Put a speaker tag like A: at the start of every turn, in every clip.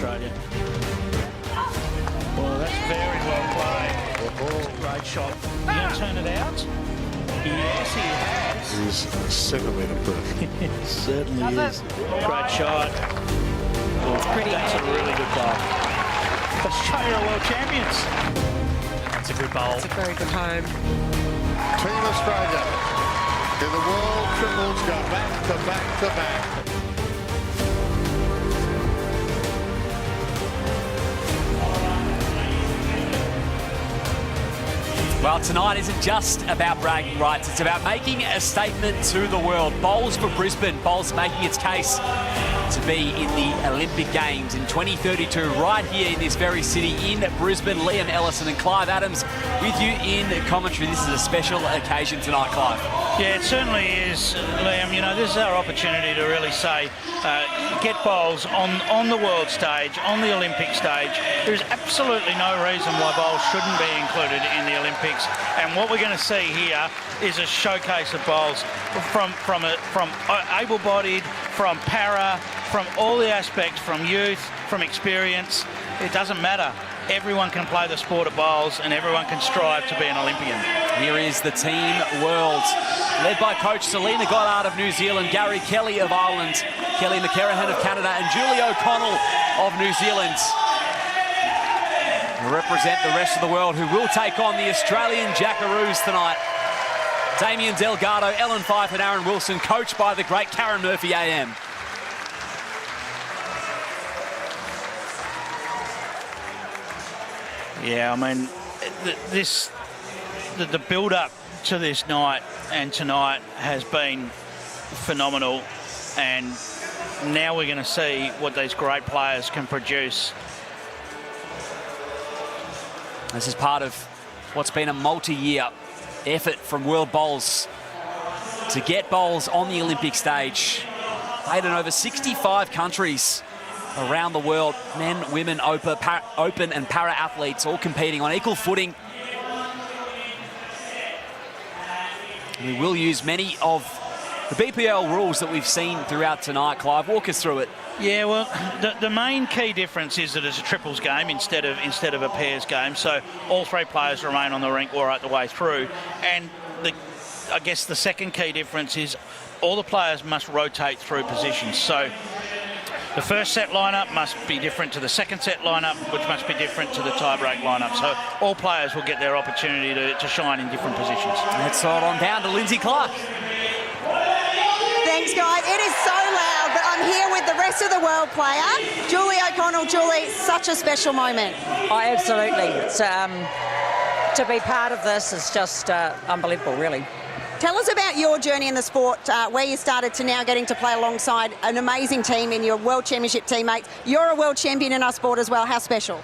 A: Australia. Well, that's very well played. Great shot. You going to turn it out? Yes, he has.
B: He's a centimetre perfect.
A: Certainly is. Great shot. That's a really good goal. Australia are world champions. That's a good bowl.
C: It's a very good home.
B: Team Australia in the world triples go back to back to back.
D: Well, tonight isn't just about bragging rights, it's about making a statement to the world. Bowls for Brisbane, Bowls making its case to be in the Olympic Games in 2032, right here in this very city in Brisbane. Liam Ellison and Clive Adams with you in commentary. This is a special occasion tonight, Clive.
A: Yeah, it certainly is, Liam. You know, this is our opportunity to really say, get bowls on the world stage, on the Olympic stage. There's absolutely no reason why bowls shouldn't be included in the Olympics. And what we're going to see here is a showcase of bowls from able-bodied, from para, from all the aspects, from youth, from experience. It doesn't matter. Everyone can play the sport of bowls and everyone can strive to be an Olympian.
D: Here is the team world, led by coach Selena Goddard of New Zealand, Gary Kelly of Ireland, Kelly McCarahan of Canada, and Julie O'Connell of New Zealand. To represent the rest of the world, who will take on the Australian Jackaroos tonight. Damien Delgado, Ellen Fife and Aaron Wilson, coached by the great Karen Murphy AM.
A: Yeah, I mean, the build-up to this night and tonight has been phenomenal, and now we're going to see what these great players can produce.
D: This is part of what's been a multi-year effort from World Bowls to get bowls on the Olympic stage. Played in over 65 countries around the world. Men, women, open and para athletes all competing on equal footing. We will use many of the BPL rules that we've seen throughout tonight. Clive, walk us through it.
A: Yeah, well, the main key difference is that it's a triples game instead of a pairs game. So all three players remain on the rink right the way through. And I guess the second key difference is all the players must rotate through positions. So the first set lineup must be different to the second set lineup, which must be different to the tie-break lineup. So all players will get their opportunity to shine in different positions.
D: Let's throw it on down to Lindsay Clark.
C: Thanks, guys. It is so loud, but I'm here with the rest of the world player, Julie O'Connell. Julie, such a special moment.
E: Oh, absolutely. It's, to be part of this is just unbelievable, really.
C: Tell us about your journey in the sport, where you started to now getting to play alongside an amazing team in your World Championship teammates. You're a world champion in our sport as well. How special?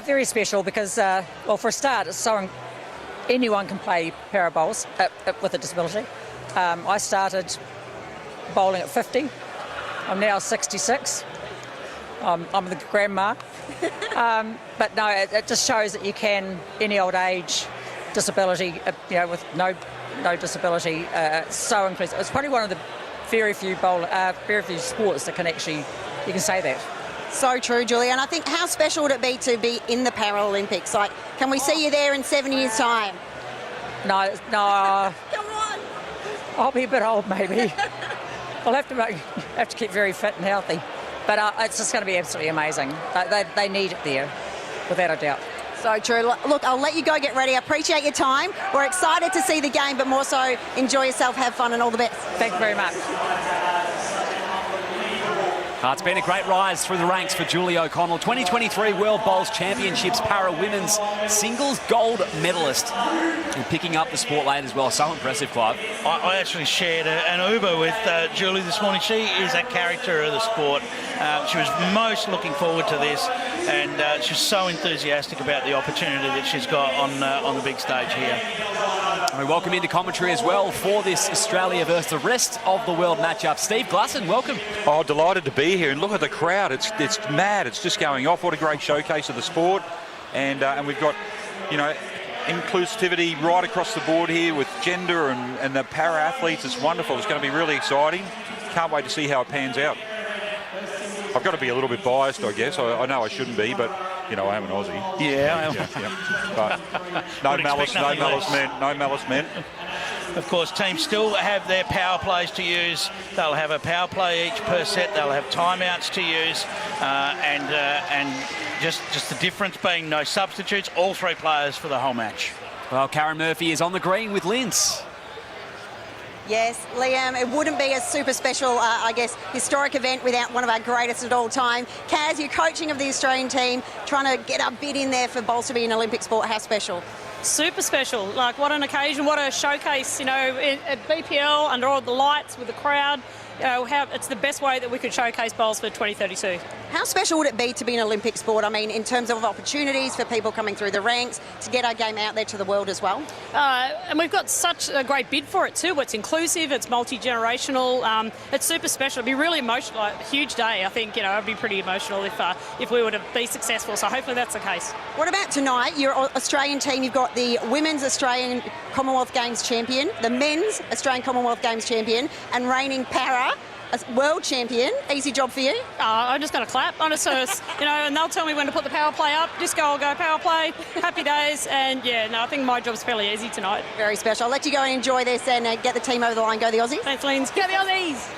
E: Very special because, well, for a start, it's so anyone can play para bowls with a disability. I started bowling at 50. I'm now 66. I'm the grandma. But no, it just shows that you can, any old age, disability, you know, with no disability, so impressive. It's probably one of the very few sports that can actually, you can say that.
C: So true, Julie. And I think, how special would it be to be in the Paralympics? Like, can we see you there in 7 years' time?
E: No.
C: Come on.
E: I'll be a bit old, maybe. I'll have to keep very fit and healthy. But it's just going to be absolutely amazing. They need it there, without a doubt.
C: So true. Look, I'll let you go get ready. I appreciate your time. We're excited to see the game, but more so enjoy yourself, have fun, and all the best.
E: Thank you very much.
D: It's been a great rise through the ranks for Julie O'Connell, 2023 World Bowls Championships Para Women's Singles Gold Medalist. And picking up the sport late as well. So impressive, Clive.
A: I actually shared an Uber with Julie this morning. She is a character of the sport. She was most looking forward to this, and she's so enthusiastic about the opportunity that she's got on the big stage here.
D: And we welcome into commentary as well for this Australia versus the rest of the world matchup. Steve Glasson, welcome.
F: Oh, delighted to be here, and look at the crowd. It's mad. It's just going off. What a great showcase of the sport, and we've got, you know, inclusivity right across the board here with gender and the para athletes. It's wonderful. It's going to be really exciting. Can't wait to see how it pans out. I've got to be a little bit biased, I guess. I know I shouldn't be, but, you know, I am an Aussie.
A: Yeah.
F: But no malice, no malice meant.
A: Of course, teams still have their power plays to use. They'll have a power play each per set. They'll have timeouts to use, and just the difference being no substitutes. All 3 players for the whole match.
D: Well, Karen Murphy is on the green with Linz.
C: Yes, Liam, it wouldn't be a super special, I guess, historic event without one of our greatest at all time. Kaz, you're coaching of the Australian team, trying to get a bit in there for bowls to be an Olympic sport. How special?
G: Super special. Like, what an occasion, what a showcase, you know, at BPL, under all the lights with the crowd. You know, it's the best way that we could showcase bowls for 2032.
C: How special would it be to be an Olympic sport? I mean, in terms of opportunities for people coming through the ranks, to get our game out there to the world as well?
G: And we've got such a great bid for it too. It's inclusive, it's multi-generational, it's super special. It'd be really emotional, like, a huge day. I think, you know, it'd be pretty emotional if we were to be successful. So hopefully that's the case.
C: What about tonight? Your Australian team, you've got the Women's Australian Commonwealth Games champion, the Men's Australian Commonwealth Games champion, and reigning para world champion. Easy job for you?
G: I'm just going to clap. I'm just, you know, and they'll tell me when to put the power play up. Disco will go power play. Happy days. And yeah, no, I think my job's fairly easy tonight.
C: Very special. I'll let you go and enjoy this and get the team over the line. Go the Aussies.
G: Thanks, Linz. Go the Aussies.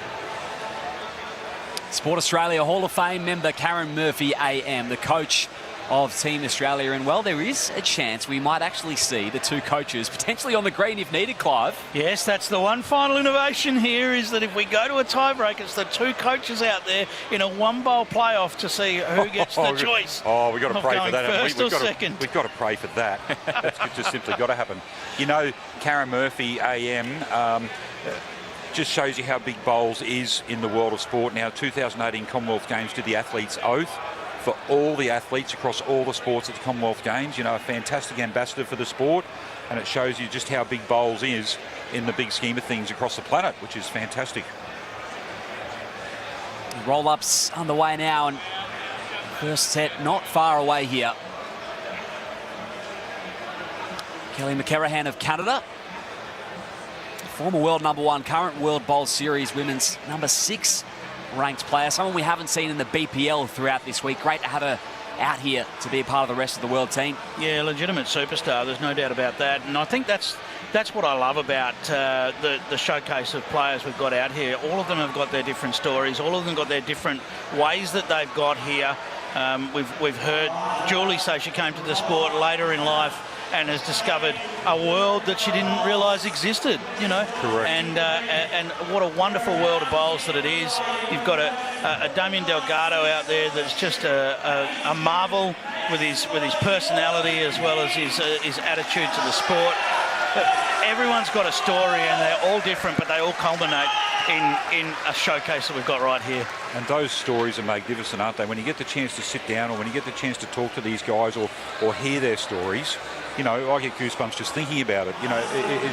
D: Sport Australia Hall of Fame member Karen Murphy AM, the coach of Team Australia. And, well, there is a chance we might actually see the 2 coaches potentially on the green if needed, Clive.
A: Yes, that's the one final innovation here, is that if we go to a tiebreak, it's the 2 coaches out there in a 1-bowl playoff to see who gets the choice.
F: Oh, we've got to pray for that.
A: First or second.
F: We've got to pray for that. That's just simply got to happen. You know, Karen Murphy AM just shows you how big bowls is in the world of sport. Now, 2018 Commonwealth Games did the athletes' oath for all the athletes across all the sports at the Commonwealth Games. You know, a fantastic ambassador for the sport, and it shows you just how big bowls is in the big scheme of things across the planet, which is fantastic.
D: Roll-ups underway now, and first set not far away here. Kelly McCarahan of Canada, former world #1, current World Bowl Series women's #6 ranked player, someone we haven't seen in the BPL throughout this week. Great to have her out here to be a part of the rest of the world team.
A: Yeah, legitimate superstar, there's no doubt about that. And I think that's what I love about the showcase of players we've got out here. All of them have got their different stories. All of them got their different ways that they've got here. We've heard Julie say she came to the sport later in life and has discovered a world that she didn't realise existed, you know.
F: Correct.
A: And what a wonderful world of bowls that it is. You've got a Damien Delgado out there that's just a marvel with his personality as well as his attitude to the sport. But everyone's got a story and they're all different, but they all culminate in a showcase that we've got right here.
F: And those stories are magnificent, aren't they? When you get the chance to sit down or when you get the chance to talk to these guys or hear their stories, you know, I get goosebumps just thinking about it. You know,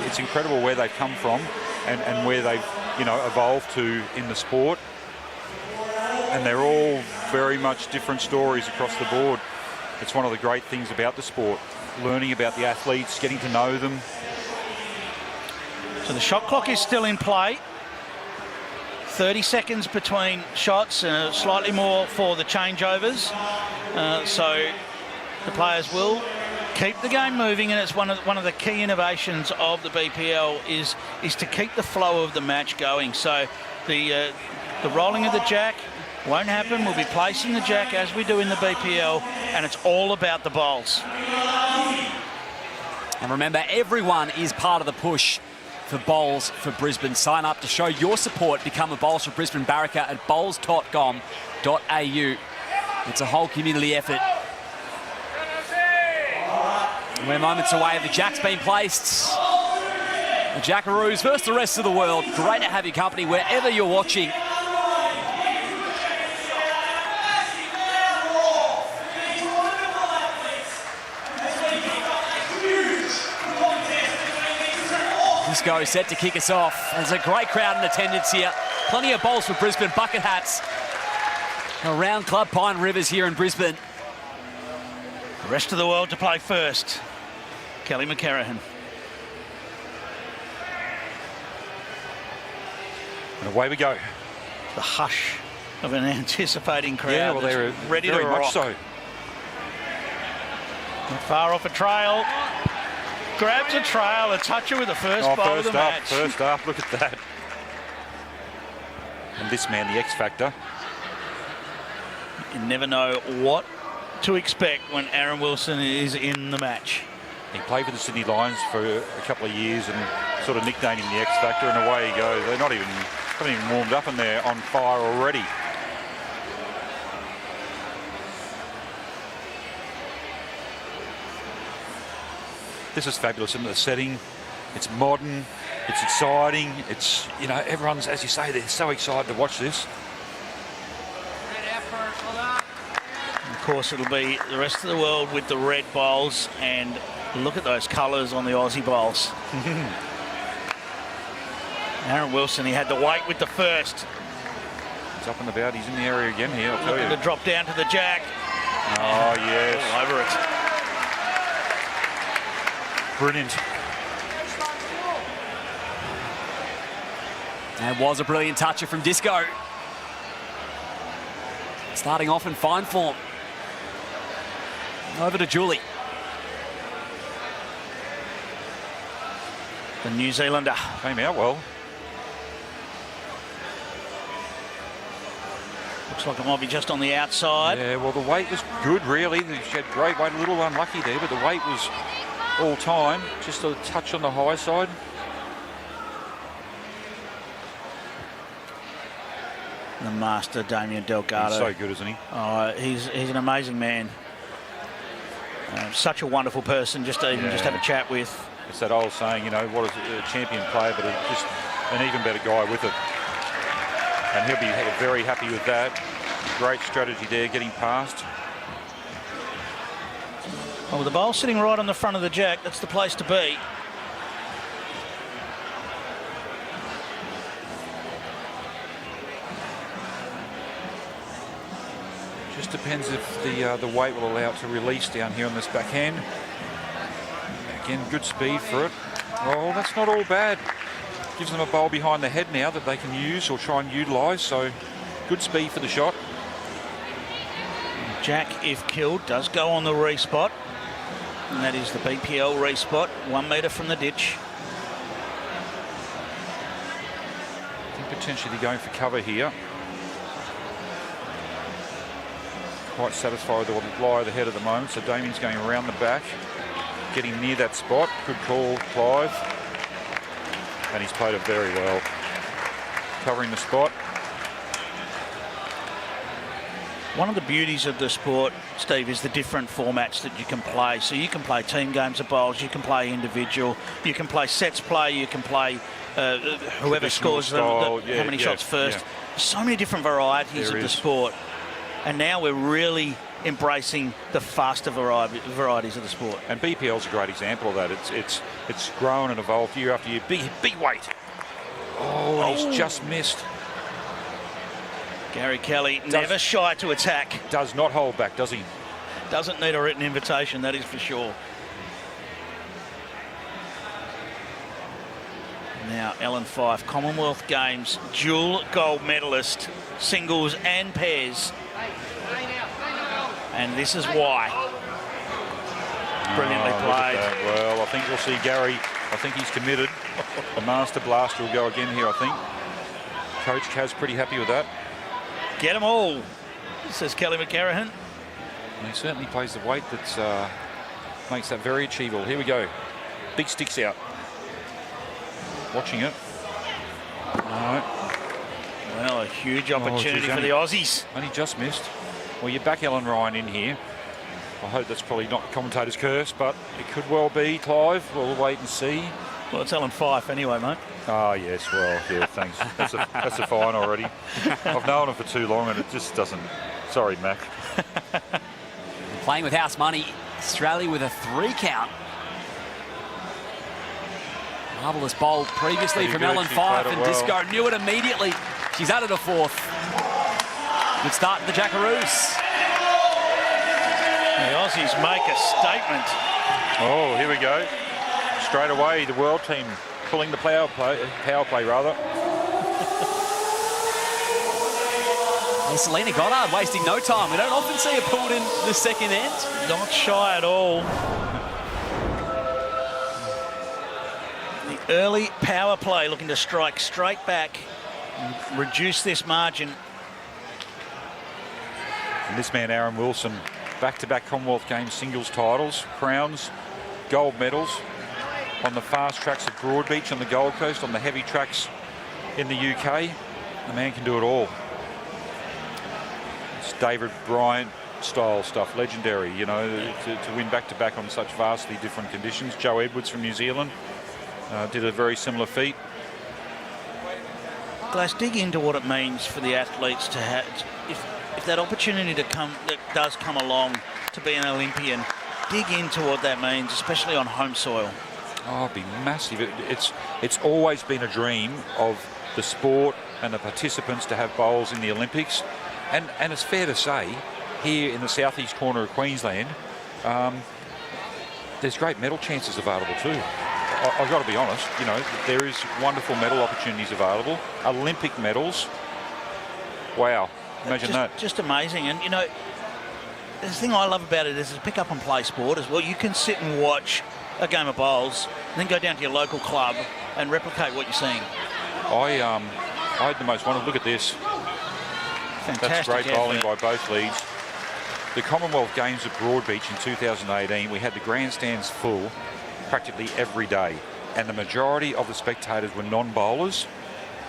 F: it's incredible where they've come from and where they've, you know, evolved to in the sport. And they're all very much different stories across the board. It's one of the great things about the sport, learning about the athletes, getting to know them.
A: So the shot clock is still in play. 30 seconds between shots, slightly more for the changeovers. So the players will keep the game moving, and it's one of the key innovations of the BPL is to keep the flow of the match going. So the rolling of the jack won't happen. We'll be placing the jack as we do in the BPL, and it's all about the bowls.
D: And remember, everyone is part of the push for Bowls for Brisbane. Sign up to show your support. Become a Bowls for Brisbane barracker at bowls.com.au. It's a whole community effort. And we're moments away. The jack's been placed. The Jackaroos versus the rest of the world. Great to have your company wherever you're watching. Disco set to kick us off. There's a great crowd in attendance here. Plenty of Bowls for Brisbane bucket hats around Club Pine Rivers here in Brisbane.
A: The rest of the world to play first. Kelly McCarahan.
F: And away we go.
A: The hush of an anticipating crowd.
F: Yeah, well, they're
A: ready
F: very
A: to
F: much
A: rock.
F: so.
A: Not far off a trail. Grabs a trail, a toucher with the first bowl of the match.
F: First up, look at that. And this man, the X Factor.
A: You never know what to expect when Aaron Wilson is in the match.
F: He played for the Sydney Lions for a couple of years and sort of nicknamed him the X Factor, and away he goes. They're haven't even warmed up and they're on fire already. This is fabulous in the setting. It's modern, it's exciting, it's, you know, everyone's, as you say, they're so excited to watch this.
A: Of course, it'll be the rest of the world with the red bowls, and look at those colours on the Aussie bowls. Aaron Wilson, he had the weight with the first.
F: He's up and about, he's in the area again here, I'll tell you.
A: Looking to drop down to the jack.
F: Oh, yes.
A: All over it.
F: Brilliant.
D: And was a brilliant toucher from Disco. Starting off in fine form. Over to Julie.
A: The New Zealander.
F: Came out well.
A: Looks like it might be just on the outside.
F: Yeah, well, the weight was good, really. She had great weight, a little unlucky there, but the weight was all time. Just a touch on the high side.
A: The master, Damien Delgado.
F: He's so good, isn't he?
A: He's an amazing man. Such a wonderful person just to even just have a chat with.
F: It's that old saying, you know, what is a champion player, but just an even better guy with it. And he'll be very happy with that. Great strategy there, getting past.
A: Well, with the bowl sitting right on the front of the jack, that's the place to be.
F: Just depends if the weight will allow it to release down here on this backhand. Again, good speed for it. Oh, that's not all bad. Gives them a bowl behind the head now that they can use or try and utilise, so good speed for the shot.
A: Jack, if killed, does go on the respot, and that is the BPL respot, 1 metre from the ditch.
F: I think potentially going for cover here. Quite satisfied with the lie of the head at the moment, so Damien's going around the back, getting near that spot. Good call, Clive. And he's played it very well. Covering the spot.
A: One of the beauties of the sport, Steve, is the different formats that you can play. So you can play team games of bowls, you can play individual, you can play sets play, you can play whoever scores how many shots first.
F: Yeah.
A: So many different varieties of the sport. And now we're really embracing the faster varieties of the sport.
F: And BPL's a great example of that. It's grown and evolved year after year. Big weight. Oh, he's just missed.
A: Gary Kelly, never shy to attack.
F: Does not hold back, does he?
A: Doesn't need a written invitation, that is for sure. Now, Ellen Fife, Commonwealth Games, dual gold medalist, singles and pairs. And this is why. Brilliantly played.
F: Well, I think we'll see Gary. I think he's committed. The Master Blaster will go again here, I think. Coach Kaz pretty happy with that.
A: Get them all, says Kelly McCarrahan.
F: And he certainly plays the weight that makes that very achievable. Here we go. Big sticks out. Watching it. No.
A: Well, a huge opportunity for the Aussies.
F: Only just missed. Well, you back Ellen Ryan in here. I hope that's probably not commentator's curse, but it could well be, Clive. We'll wait and see.
A: Well, it's Ellen Fife anyway, mate.
F: Oh, yes, well, yeah, thanks. That's a fine already. I've known him for too long and it just doesn't... Sorry, Mac.
D: Playing with house money, Australia with a 3 count. Marvellous bowl previously from Ellen Fife, and Disco knew it immediately. She's added a 4th. Good start to the Jackaroos.
A: The Aussies make a statement.
F: Oh, here we go. Straight away, the world team pulling the power play rather.
D: And Selena Goddard wasting no time. We don't often see her pulled in the second end.
A: Not shy at all. The early power play looking to strike straight back and reduce this margin.
F: And this man, Aaron Wilson, back-to-back Commonwealth Games singles titles, crowns, gold medals on the fast tracks at Broadbeach on the Gold Coast, on the heavy tracks in the UK. The man can do it all. It's David Bryant style stuff, legendary, you know, to win back-to-back on such vastly different conditions. Joe Edwards from New Zealand did a very similar feat.
A: Glass, dig into what it means for the athletes to have, if that opportunity that does come along to be an Olympian, dig into what that means, especially on home soil.
F: Oh, it'd be massive. It's always been a dream of the sport and the participants to have bowls in the Olympics. And it's fair to say, here in the southeast corner of Queensland, there's great medal chances available too. I've got to be honest, you know, there is wonderful medal opportunities available. Olympic medals. Wow, imagine that.
A: Just amazing. And, you know, the thing I love about it is it's a pick up and play sport as well. You can sit and watch a game of bowls and then go down to your local club and replicate what you're seeing.
F: I had the most wonderful. Look at this.
A: Fantastic.
F: That's great bowling by both leads. The Commonwealth Games at Broadbeach in 2018, we had the grandstands full practically every day, and the majority of the spectators were non-bowlers,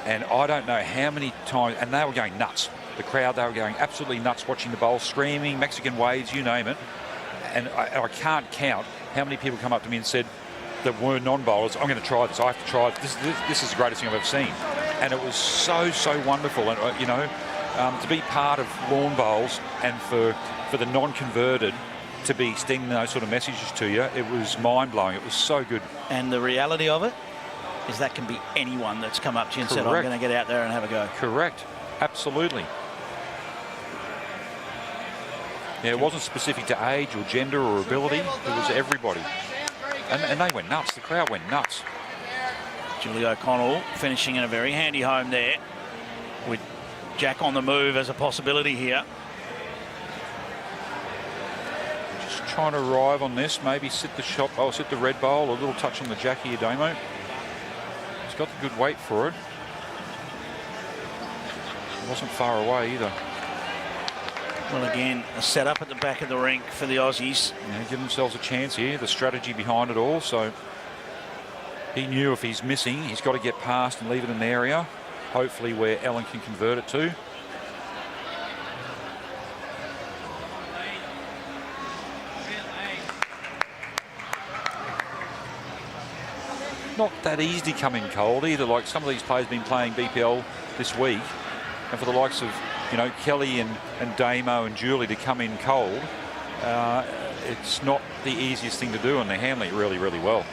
F: and I don't know how many times, and they were going nuts. The crowd, they were going absolutely nuts watching the bowl, screaming, Mexican waves, you name it. And I can't count how many people come up to me and said that were non-bowlers, I'm going to try this, I have to try this. This is the greatest thing I've ever seen. And it was so wonderful. And, you know, to be part of lawn bowls and for the non-converted to be extending those sort of messages to you, it was mind-blowing. It was so good.
A: And the reality of it is that can be anyone that's come up to you and said, I'm going to get out there and have a go.
F: Correct. Absolutely. Yeah, it wasn't specific to age or gender or ability. It was everybody. And they went nuts. The crowd went nuts.
A: Julie O'Connell finishing in a very handy home there with Jack on the move as a possibility here.
F: Just trying to arrive on this. Maybe sit the red bowl. A little touch on the jack here, Damo. He's got the good weight for it. It wasn't far away either.
A: Well, again, a setup at the back of the rink for the Aussies.
F: Yeah, give themselves a chance here. The strategy behind it all. So he knew if he's missing, he's got to get past and leave it in the area. Hopefully where Ellen can convert it to. Not that easy to come in cold either. Like some of these players have been playing BPL this week. And for the likes of, you know, Kelly and Damo and Julie to come in cold, it's not the easiest thing to do, and they're handling it really, really well.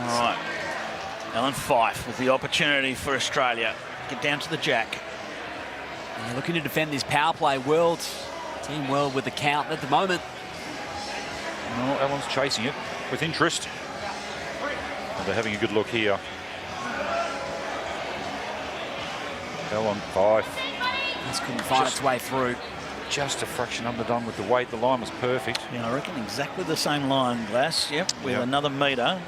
A: All right. Alan Fife with the opportunity for Australia. Get down to the jack.
D: And they're looking to defend this power play. Team World with the count at the moment.
F: Well, Alan's chasing it with interest. And they're having a good look here. Ellen Fife.
D: This couldn't find its way through.
F: Just a fraction underdone with the weight. The line was perfect.
A: Yeah, I reckon exactly the same line, Glass. Yep, with another metre.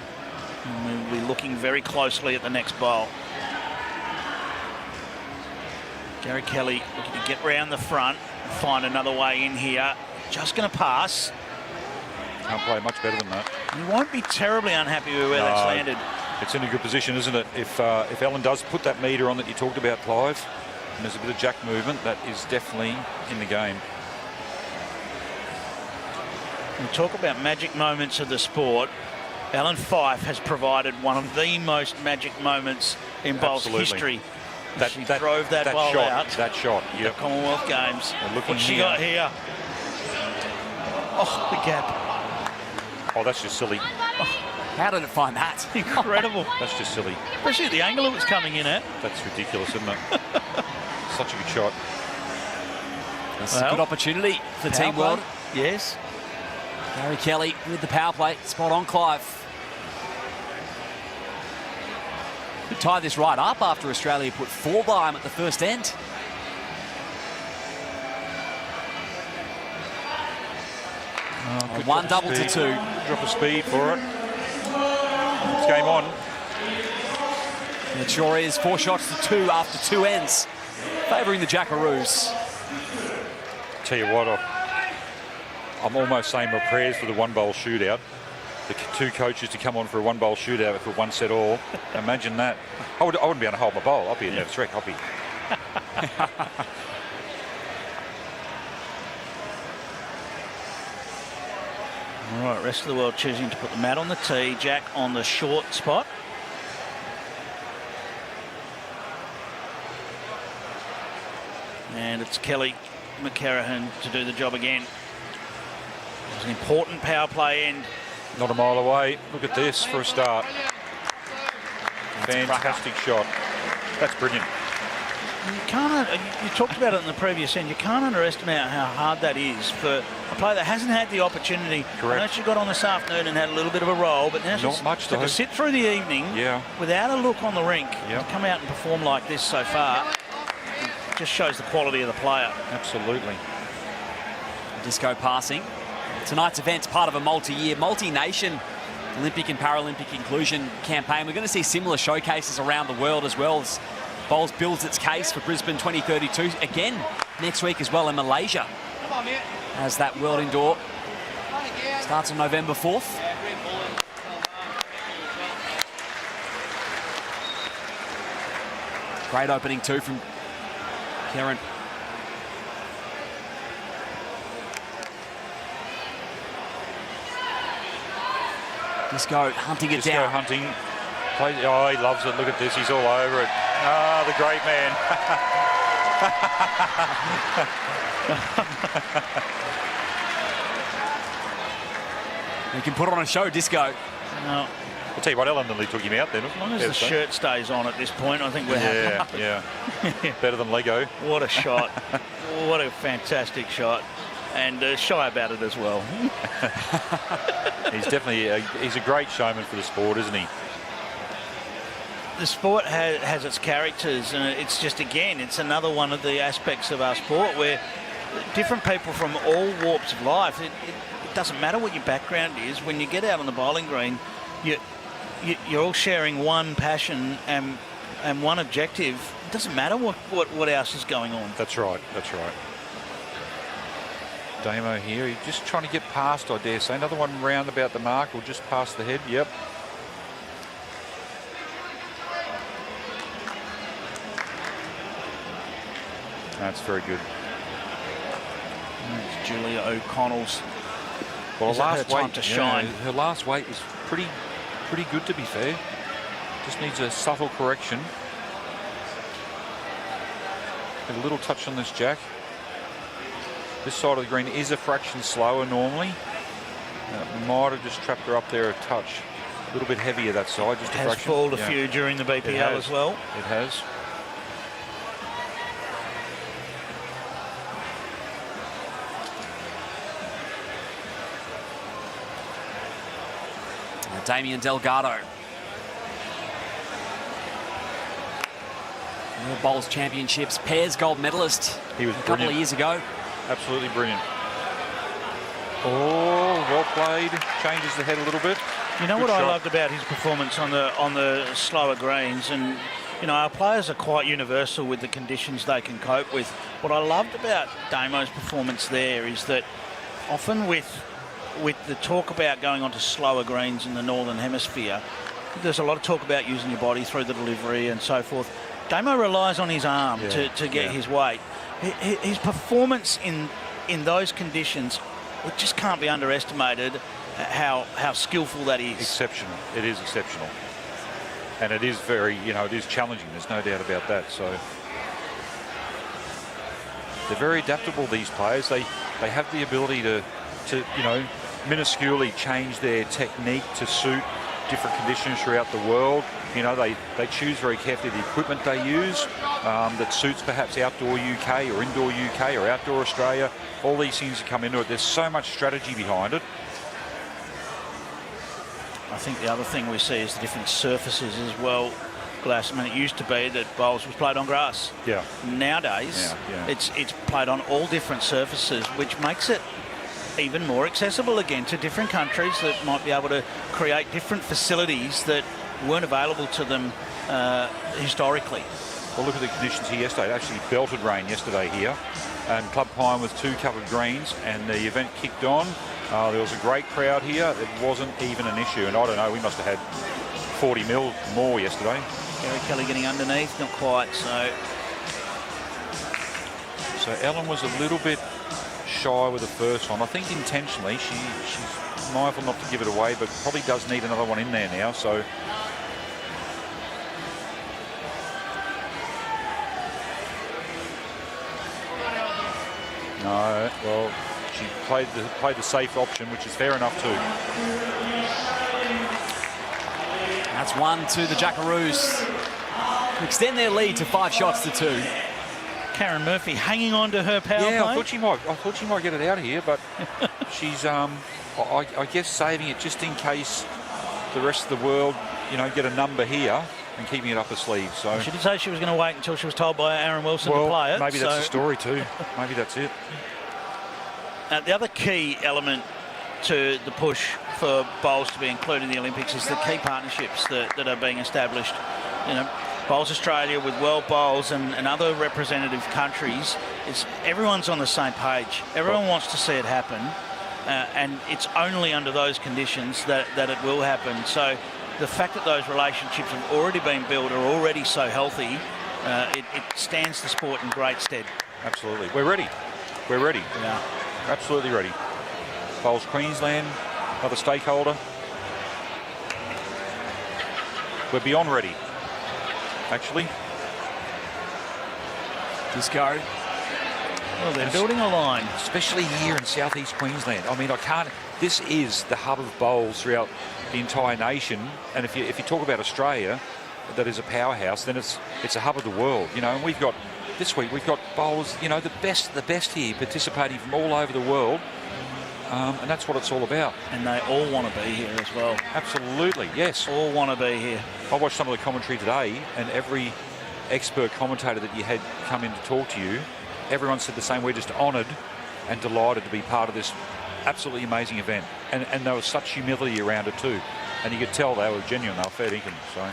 A: And we'll be looking very closely at the next bowl. Gary Kelly looking to get round the front and find another way in here. Just going to pass.
F: Can't play much better than that.
A: He won't be terribly unhappy with where that's landed.
F: It's in a good position, isn't it? If Ellen does put that metre on that you talked about, Clive, and there's a bit of jack movement, that is definitely in the game.
A: We talk about magic moments of the sport. Alan Fife has provided one of the most magic moments in bowls history. She drove that bowl
F: shot,
A: out.
F: That shot,
A: the Commonwealth Games. What's she got here? Oh, the gap.
F: Oh, that's just silly.
D: How did it find that?
A: Incredible.
F: That's just silly.
A: Especially the angle it was coming in at.
F: That's ridiculous, isn't it? Such a good shot.
D: It's a good opportunity for Team World.
A: Yes.
D: Gary Kelly with the power play. Spot on, Clive. Could tie this right up after Australia put 4 by him at the first end. One double to two.
F: Drop of speed for it. It's game on.
D: It sure is. 4 shots to 2 after 2 ends, favouring the Jackaroos.
F: Tell you what, I'm almost saying my prayers for the one-bowl shootout. The 2 coaches to come on for a one-bowl shootout for 1 set all. Imagine that. I wouldn't be able to hold my bowl. I'll be a nervous wreck. I'll be.
A: All right, rest of the world choosing to put the mat on the tee. Jack on the short spot. And it's Kelly McCarrahan to do the job again. It was an important power play end.
F: Not a mile away. Look at this for a start. Fantastic shot. That's brilliant.
A: You talked about it in the previous end. You can't underestimate how hard that is for a player that hasn't had the opportunity.
F: Correct.
A: I know she got on this afternoon and had a little bit of a roll, but now she's
F: much
A: to sit through the evening without a look on the rink. To come out and perform like this so far just shows the quality of the player.
F: Absolutely.
D: Disco passing. Tonight's event's part of a multi-year, multi-nation Olympic and Paralympic inclusion campaign. We're going to see similar showcases around the world as well as Bowls builds its case for Brisbane 2032 again next week as well in Malaysia. As that World Indoor starts on November 4th. Great opening too from Karen. Disco hunting it down.
F: Hunting. Oh, he loves it. Look at this. He's all over it. Ah, the great man.
D: You can put on a show, Disco.
A: No.
F: I'll tell you what, Ellen nearly took him out then.
A: As long as the shirt stays on at this point, I think we're happy.
F: Yeah. Better than Lego.
A: What a shot. What a fantastic shot. And shy about it as well.
F: He's definitely he's a great showman for the sport, isn't he?
A: The sport has its characters, and it's just, again, it's another one of the aspects of our sport where different people from all warps of life, it doesn't matter what your background is, when you get out on the bowling green, you're all sharing one passion and one objective. It doesn't matter what else is going on.
F: That's right. Damo here, he's just trying to get past, I dare say. Another one round about the mark or just past the head. Yep. That's very good.
A: It's Julia O'Connell's.
F: Well,
A: her time to shine.
F: Her last weight was pretty good, to be fair. Just needs a subtle correction. Get a little touch on this Jack. This side of the green is a fraction slower normally. Might have just trapped her up there a touch. A little bit heavier that side, just a fraction.
A: Has fallen a few during the BPL as well.
F: It has.
D: Damien Delgado. World Bowls Championships pairs gold medalist.
F: He was
D: a couple of years ago.
F: Absolutely brilliant. Oh, well played. Changes the head a little bit.
A: You know what I loved about his performance on the slower greens, and you know, our players are quite universal with the conditions they can cope with. What I loved about Damo's performance there is that often with the talk about going on to slower greens in the Northern Hemisphere, there's a lot of talk about using your body through the delivery and so forth. Damo relies on his arm to get his weight. His performance in those conditions, it just can't be underestimated how skillful that is.
F: Exceptional. It is exceptional. And it is very, it is challenging. There's no doubt about that. So they're very adaptable, these players. They have the ability to minusculely change their technique to suit different conditions throughout the world. They choose very carefully the equipment they use that suits perhaps outdoor UK or indoor UK or outdoor Australia. All these things that come into it. There's so much strategy behind it.
A: I think the other thing we see is the different surfaces as well, Glass. I mean, it used to be that bowls was played on grass.
F: Yeah.
A: Nowadays, it's played on all different surfaces, which makes it even more accessible again to different countries that might be able to create different facilities that weren't available to them historically.
F: Well, look at the conditions here yesterday. It actually belted rain yesterday here, and Club Pine with 2 covered greens, and the event kicked on. There was a great crowd here. It wasn't even an issue, and I don't know, we must have had 40 mil more yesterday.
A: Gary Kelly getting underneath, not quite, so
F: Ellen was a little bit shy with the first one. I think intentionally. She's mindful not to give it away, but probably does need another one in there now, so... No, well, she played the safe option, which is fair enough too.
D: That's 1 to the Jackaroos. Extend their lead to 5 shots to 2.
A: Karen Murphy hanging on to her power play.
F: I thought she might get it out of here, but she's I guess saving it just in case the rest of the world, you know, get a number here and keeping it up her sleeve. So
A: she did say she was going to wait until she was told by Aaron Wilson to play it.
F: Maybe that's the story too. Maybe that's it.
A: The other key element to the push for bowls to be included in the Olympics is the key partnerships that are being established. You know, Bowls Australia with World Bowls and other representative countries. Everyone's on the same page. Everyone wants to see it happen, and it's only under those conditions that it will happen. So the fact that those relationships have already been built, are already so healthy, it stands the sport in great stead.
F: Absolutely. We're ready. We're ready.
A: Yeah.
F: Absolutely ready. Bowls Queensland, another stakeholder. We're beyond ready, actually.
D: Disco.
A: Well, they're building a line.
F: Especially here in southeast Queensland. I mean, this is the hub of bowls throughout the entire nation. And if you talk about Australia, that is a powerhouse, then it's a hub of the world. You know, and this week we've got bowlers, you know, the best here participating from all over the world. And that's what it's all about.
A: And they all want to be here as well.
F: Absolutely, yes.
A: All want to be here.
F: I watched some of the commentary today, and every expert commentator that you had come in to talk to you, everyone said the same. We're just honoured and delighted to be part of this absolutely amazing event. And there was such humility around it too. And you could tell they were genuine, they were fair dinkum. So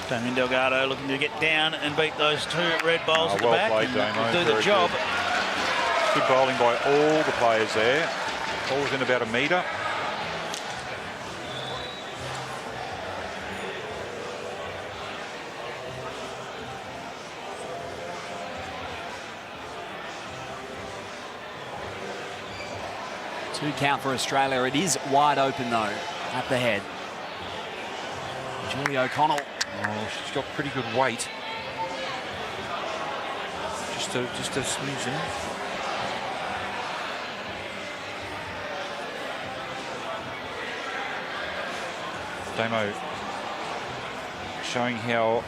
A: Damien Delgado looking to get down and beat those 2 red bowls at the back.
F: Played, Damo.
A: Do the job.
F: Good bowling by all the players there. All within about a metre.
D: Two count for Australia. It is wide open though at the head. Julie O'Connell.
F: Oh, she's got pretty good weight. Just a smidgen. Damo showing how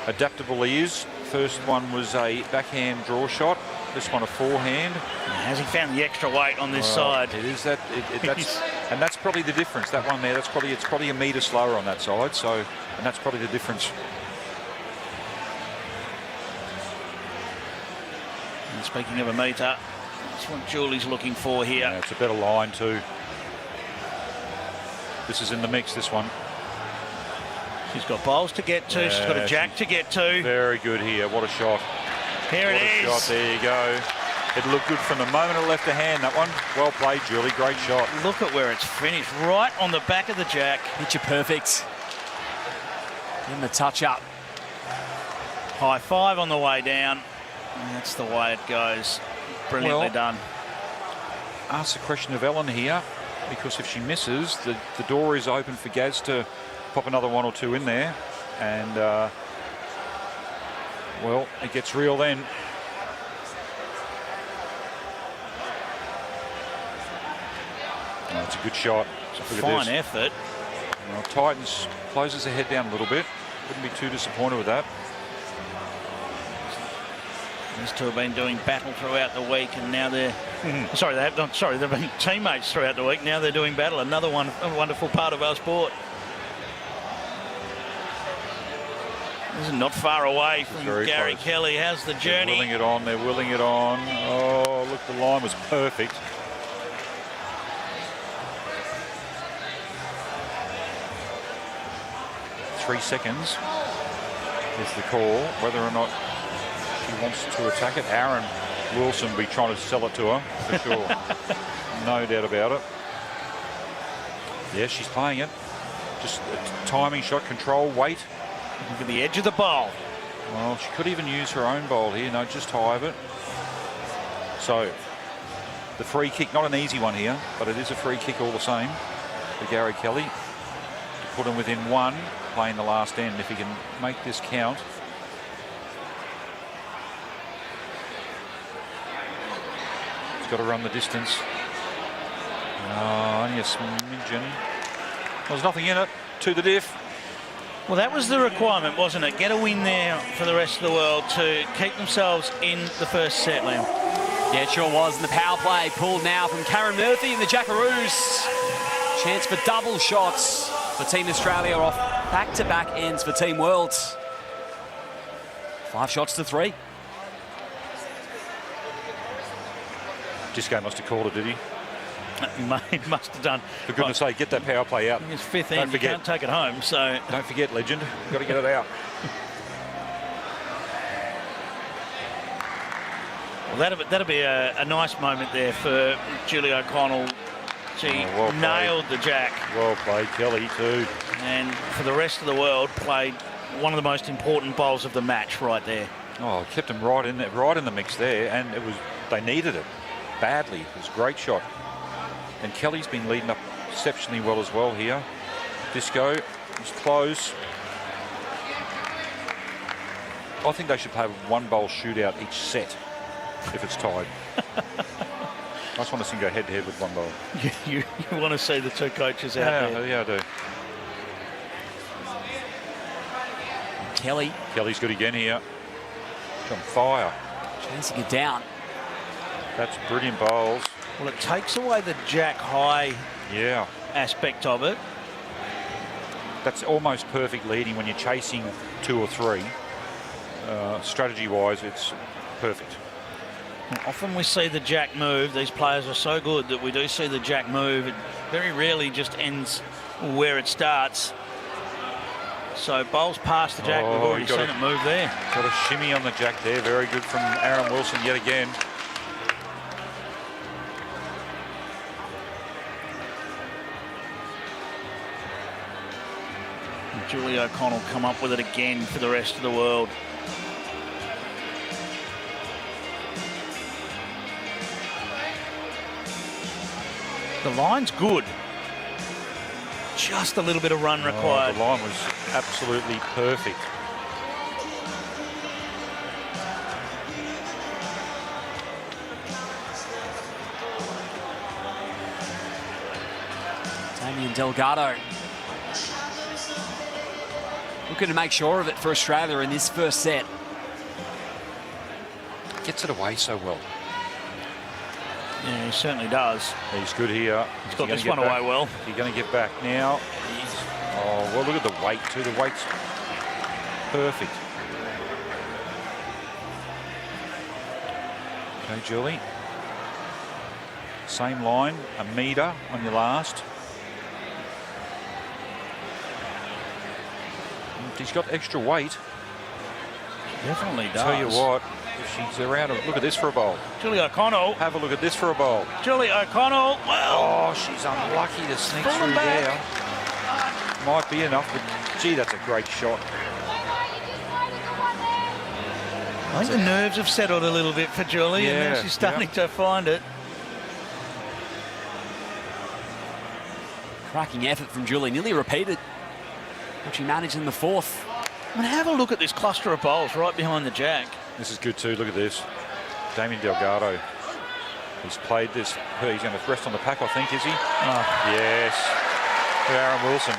F: adaptable he is. First one was a backhand draw shot. This one a forehand.
A: Has he found the extra weight on this side?
F: It is that. And that's probably the difference. That one there. It's probably a metre slower on that side. So, and that's probably the difference.
A: And speaking of a metre, that's what Julie's looking for here.
F: Yeah, it's a better line too. This is in the mix. This one.
A: She's got bowls to get to. She's got a jack to get to.
F: Very good here. What a shot.
A: Here it is.
F: Shot. There you go. It looked good from the moment it left her hand, that one. Well played, Julie. Great shot.
A: Look at where it's finished. Right on the back of the jack.
D: Picture perfect. In the touch up.
A: High five on the way down. And that's the way it goes. Brilliantly done.
F: Ask the question of Ellen here, because if she misses, the door is open for Gaz to pop another 1 or 2 in there. And, well, it gets real then. Oh, it's a good shot.
A: It's a fine effort.
F: Well, Titans closes the head down a little bit. Wouldn't be too disappointed with that.
A: These two have been doing battle throughout the week, and now they're they've been teammates throughout the week. Now they're doing battle. Another one, a wonderful part of our sport. This is not far away from Gary Kelly. How's the journey?
F: They're willing it on. Oh, Oh, look, the line was perfect. Three seconds is the call. Whether or not she wants to attack it, Aaron Wilson will be trying to sell it to her for sure. No doubt about it. Yeah, she's playing it. Just a timing shot, control, weight.
A: Look at the edge of the bowl.
F: Well, she could even use her own bowl here. No, just high of it. So, the free kick, not an easy one here, but it is a free kick all the same for Gary Kelly. To put him within one, playing the last end. If he can make this count. He's got to run the distance. Oh, only a smidgen. Well, there's nothing in it. To the diff.
A: Well, that was the requirement, wasn't it? Get a win there for the rest of the world to keep themselves in the first set, Liam.
D: Yeah, it sure was. And the power play pulled now from Karen Murphy and the Jackaroos. Chance for double shots for Team Australia off back-to-back ends for Team Worlds. 5 shots to 3.
F: Disco must have called it, did he?
A: He must have done.
F: For goodness sake, get that power play out.
A: It's fifth end, you can't take it home, so...
F: Don't forget, legend. You've got to get it out.
A: Well, that'll be a nice moment there for Julie O'Connell. She nailed the jack.
F: Well played, Kelly, too.
A: And for the rest of the world, played one of the most important bowls of the match right there.
F: Oh, kept them right in the mix there, and they needed it badly. It was a great shot. And Kelly's been leading up exceptionally well as well here. Disco is close. I think they should play one bowl shootout each set if it's tied. I just want to see them go head to head with one bowl.
A: You want to see the two coaches out there.
F: Yeah, I do. Kelly's good again here. She's on fire.
D: Chasing it down.
F: That's brilliant bowls.
A: Well, it takes away the jack high aspect of it.
F: That's almost perfect leading when you're chasing 2 or 3. Strategy-wise, it's perfect.
A: Well, often we see the jack move. These players are so good that we do see the jack move. It very rarely just ends where it starts. So bowls past the jack. We've already seen it move there.
F: Got a shimmy on the jack there. Very good from Aaron Wilson yet again.
A: Julie O'Connell come up with it again for the rest of the world. The line's good. Just a little bit of run required.
F: The line was absolutely perfect.
D: Damien Delgado looking to make sure of it for Australia in this first set.
F: Gets it away so well.
A: Yeah, he certainly does.
F: He's good here.
A: He's got this one away well.
F: He's going to get back now. Oh, well, look at the weight too. The weight's perfect. Okay, Julie. Same line, a metre on your last. He's got extra weight.
A: Definitely does.
F: Tell you what, if she's around, look at this for a bowl.
A: Julie O'Connell.
F: Have a look at this for a bowl.
A: Julie O'Connell, well.
F: Oh, she's unlucky to sneak through there. Might be enough, but gee, that's a great shot.
A: I think the nerves have settled a little bit for Julie, and now she's starting to find it.
D: Cracking effort from Julie, nearly repeated what she managed in the fourth.
A: I mean, have a look at this cluster of bowls right behind the jack.
F: This is good too. Look at this. Damien Delgado. He's played this. He's going to rest on the pack, I think, is he?
A: Oh.
F: Yes. Aaron Wilson.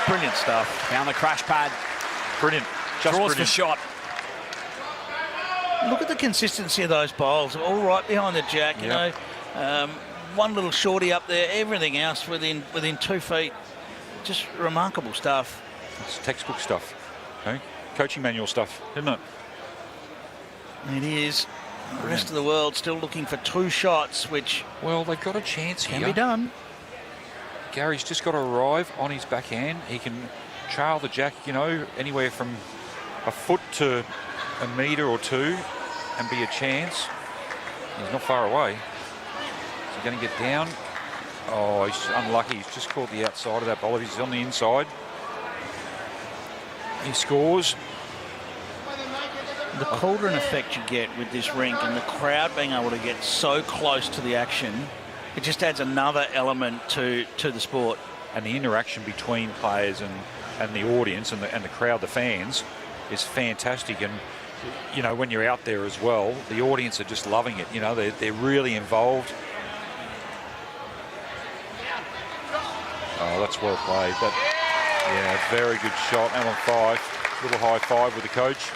A: Brilliant stuff.
D: Found the crash pad.
F: Brilliant. Just
D: draws
F: brilliant.
D: the shot.
A: Look at the consistency of those bowls. All right behind the jack, you know. One little shorty up there. Everything else within 2 feet. Just remarkable stuff.
F: It's textbook stuff. Okay? Coaching manual stuff, isn't it?
A: It is. The rest of the world still looking for 2 shots, which
F: Well, they've got a chance
A: can
F: here.
A: be done.
F: Gary's just got to arrive on his backhand. He can trail the jack, anywhere from a foot to a metre or 2 and be a chance. He's not far away. Is he going to get down? Oh, he's unlucky. He's just caught the outside of that ball. He's on the inside. He scores.
A: The cauldron effect you get with this rink and the crowd being able to get so close to the action, it just adds another element to the sport.
F: And the interaction between players and the audience and the crowd, the fans, is fantastic. And, when you're out there as well, the audience are just loving it. They're really involved. Oh, that's well played. Very good shot. Alan Five, little high five with the coach.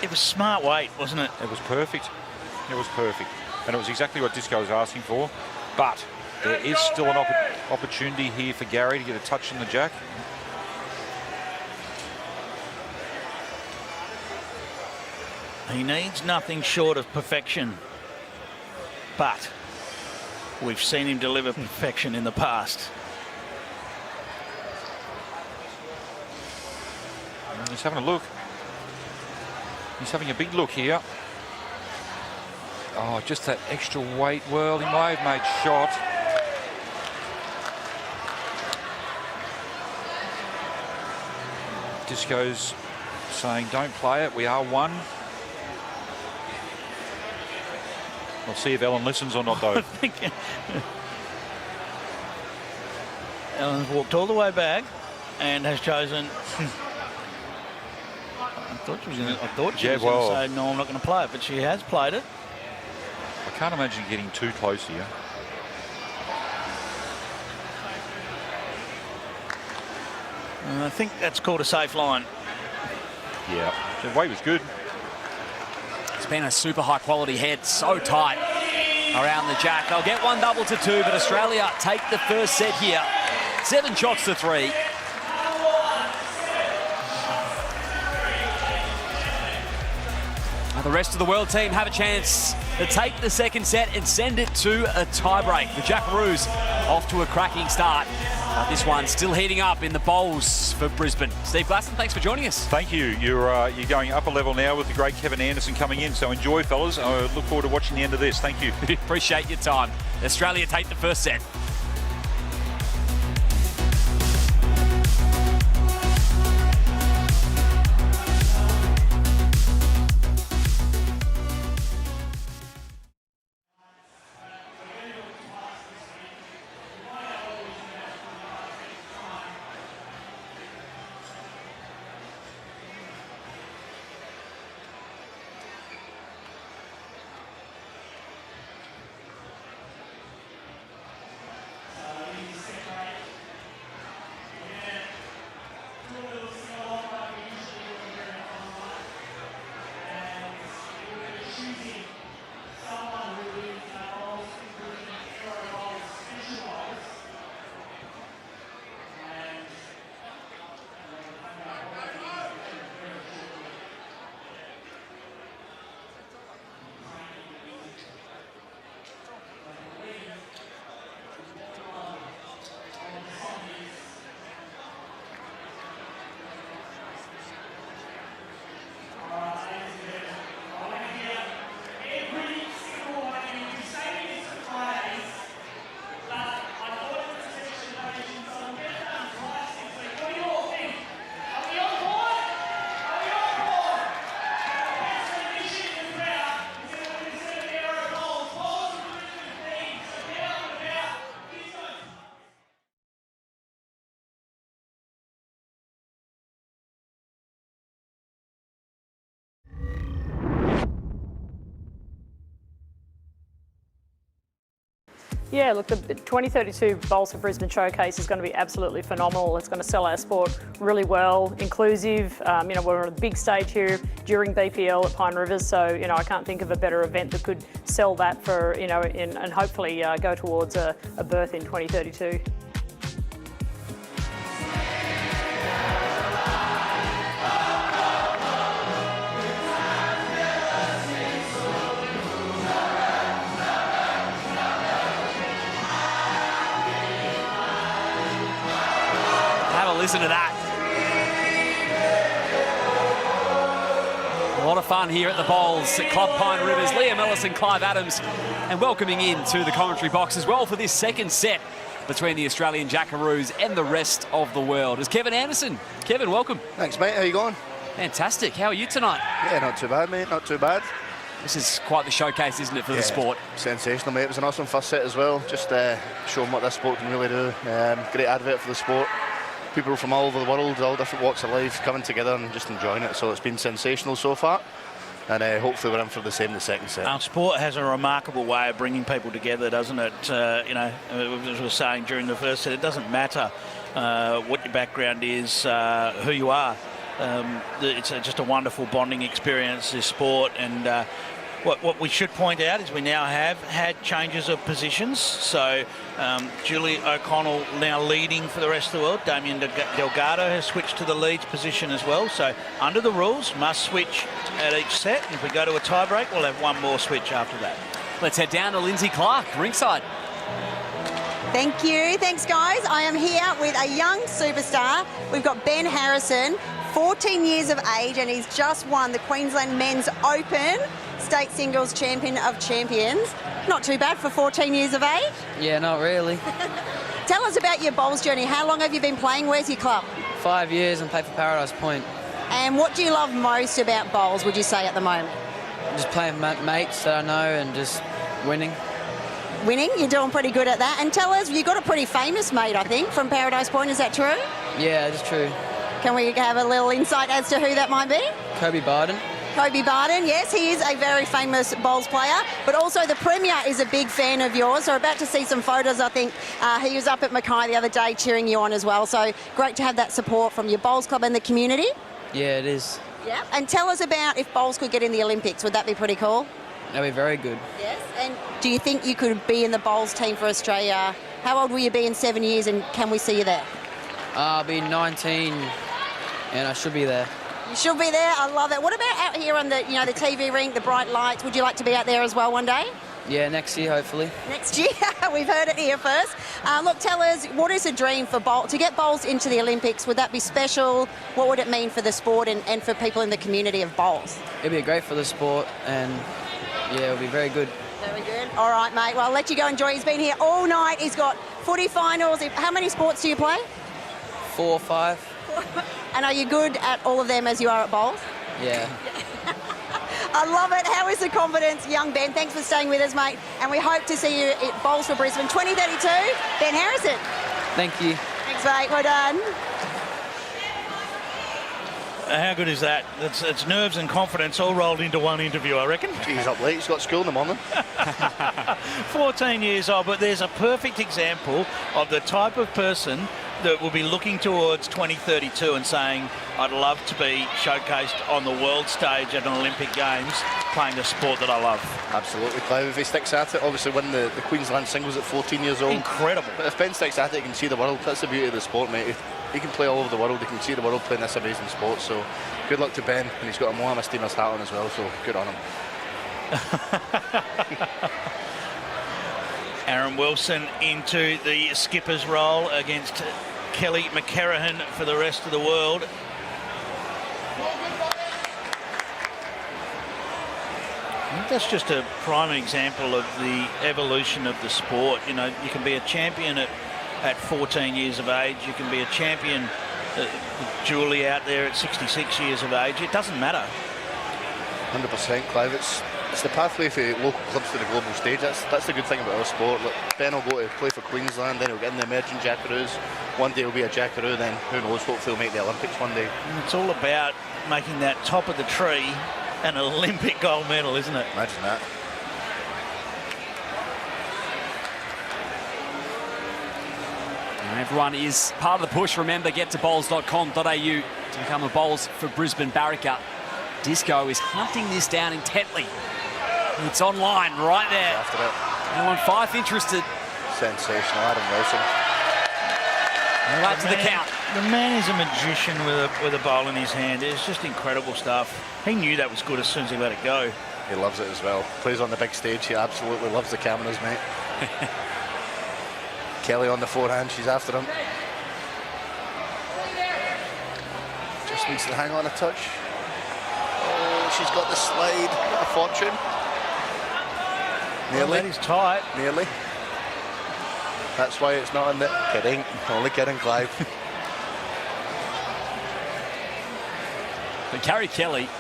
A: It was smart weight, wasn't it?
F: It was perfect. It was perfect. And it was exactly what Disco was asking for. But there is still an opportunity here for Gary to get a touch on the jack.
A: He needs nothing short of perfection. But we've seen him deliver perfection in the past.
F: He's having a look. He's having a big look here. Oh, just that extra weight. Well, he may have made shot. Disco's saying, don't play it. We are 1. We'll see if Ellen listens or not, though.
A: Ellen's walked all the way back and has chosen. I thought she was going to say, no, I'm not going to play it, but she has played it.
F: I can't imagine getting too close here.
A: And I think that's called a safe line.
F: Yeah, the weight was good.
D: It's been a super high quality head, so tight around the jack. They'll get 1 double to 2, but Australia take the first set here. 7 shots to 3. The rest of the world team have a chance to take the second set and send it to a tiebreak. The Jackaroos off to a cracking start. This one still heating up in the bowls for Brisbane. Steve Glasson, thanks for joining us.
F: Thank you. You're going up a level now with the great Kevin Anderson coming in. So enjoy, fellas. I look forward to watching the end of this. Thank you.
D: Appreciate your time. Australia take the first set.
G: Yeah, look, the 2032 Bowls for Brisbane showcase is going to be absolutely phenomenal. It's going to sell our sport really well, inclusive. We're on a big stage here during BPL at Pine Rivers, so I can't think of a better event that could sell that for and hopefully go towards a berth in 2032.
D: a listen to that. A lot of fun here at the Bowls at Club Pine Rivers. Liam Ellis and Clive Adams, and welcoming into the commentary box as well for this second set between the Australian Jackaroos and the rest of the world is Kevin Anderson. Kevin, welcome.
H: Thanks, mate. How you going?
D: Fantastic. How are you tonight?
H: Yeah, not too bad, mate. Not too bad.
D: This is quite the showcase, isn't it, for the sport?
H: Sensational, mate. It was an awesome first set as well. Just showing what this sport can really do. Great advert for the sport. People from all over the world, all different walks of life, coming together and just enjoying it. So it's been sensational so far. And hopefully we're in for the same in the second set.
A: Our sport has a remarkable way of bringing people together, doesn't it? You know, as we were saying during the first set, it doesn't matter what your background is, who you are. It's just a wonderful bonding experience, this sport. And what we should point out is we now have had changes of positions. So Julie O'Connell now leading for the rest of the world. Damien Delgado has switched to the lead position as well. So under the rules, must switch at each set. If we go to a tie break, we'll have one more switch after that.
D: Let's head down to Lindsay Clark, ringside.
C: Thank you. Thanks, guys. I am here with a young superstar. We've got Ben Harrison, 14 years of age, and he's just won the Queensland Men's Open State Singles Champion of Champions. Not too bad for 14 years of age.
I: Yeah, not really.
C: Tell us about your bowls journey. How long have you been playing? Where's your club?
I: 5 years and play for Paradise Point.
C: And what do you love most about bowls, would you say, at the moment?
I: Just playing with mates that I know and just winning.
C: Winning? You're doing pretty good at that. And tell us, you've got a pretty famous mate, I think, from Paradise Point. Is that true?
I: Yeah, that's true.
C: Can we have a little insight as to who that might be?
I: Kobe Barden.
C: Kobe Barden, yes, he is a very famous bowls player, but also the Premier is a big fan of yours. So we're about to see some photos, I think. He was up at Mackay the other day cheering you on as well. So great to have that support from your bowls club and the community.
I: Yeah, it is.
C: Yeah. And tell us about if bowls could get in the Olympics. Would that be pretty cool?
I: That'd be very good.
C: Yes. And do you think you could be in the bowls team for Australia? How old will you be in 7 years, and can we see you there?
I: I'll be 19 and I should be there.
C: You should be there. I love it. What about out here on the, you know, the TV rink, the bright lights? Would you like to be out there as well one day?
I: Yeah, next year, hopefully.
C: Next year. We've heard it here first. Look, tell us, what is a dream for bowls? To get bowls into the Olympics, would that be special? What would it mean for the sport and for people in the community of bowls?
I: It'd be great for the sport and, yeah, it'll be very good.
C: Very good. All right, mate. Well, I'll let you go enjoy. He's been here all night. He's got footy finals. How many sports do you play?
I: 4 or 5.
C: And are you good at all of them as you are at bowls?
I: Yeah.
C: I love it. How is the confidence, young Ben? Thanks for staying with us, mate. And we hope to see you at Bowls for Brisbane 2032. Ben Harrison.
I: Thank you.
C: Thanks, mate. Well done.
A: How good is that? It's nerves and confidence all rolled into one interview, I reckon.
H: He's up late. He's got school in the morning.
A: 14 years old, but there's a perfect example of the type of person that will be looking towards 2032 and saying, I'd love to be showcased on the world stage at an Olympic Games playing a sport that I love.
H: Absolutely, Clive. If he sticks at it, obviously win the Queensland singles at 14 years old.
A: Incredible.
H: But if Ben sticks at it, he can see the world. That's the beauty of the sport, mate. He can play all over the world. He can see the world playing this amazing sport. So good luck to Ben. And he's got a Moana Steamers hat on as well, so good on him.
A: Aaron Wilson into the skipper's role against Kelly McCarrahan for the rest of the world. I think that's just a prime example of the evolution of the sport. You know, you can be a champion at 14 years of age. You can be a champion, Julie out there at 66 years of age. It doesn't matter.
H: 100%, Clive. It's the pathway for local clubs to the global stage. That's the good thing about our sport. Look, Ben will go to play for Queensland, then he'll get in the emerging Jackaroos. One day he'll be a Jackaroo, then who knows, hopefully he'll make the Olympics one day.
A: It's all about making that top of the tree an Olympic gold medal, isn't it?
H: Imagine that.
D: And everyone is part of the push. Remember, get to bowls.com.au to become a Bowls for Brisbane barracker. Disco is hunting this down intently. It's online right there.
H: After it.
D: Anyone Fife interested?
H: Sensational, Adam Wilson.
D: Right to the count.
A: The man is a magician with a bowl in his hand. It's just incredible stuff. He knew that was good as soon as he let it go.
H: He loves it as well. Plays on the big stage. He absolutely loves the cameras, mate. Kelly on the forehand. She's after him. Just needs to hang on a touch. Oh, she's got the slide. A fortune. Nearly.
A: Well, that is tight.
H: Nearly. That's why it's not in the... Kidding. Only kidding, Clive.
D: But Carrie Kelly,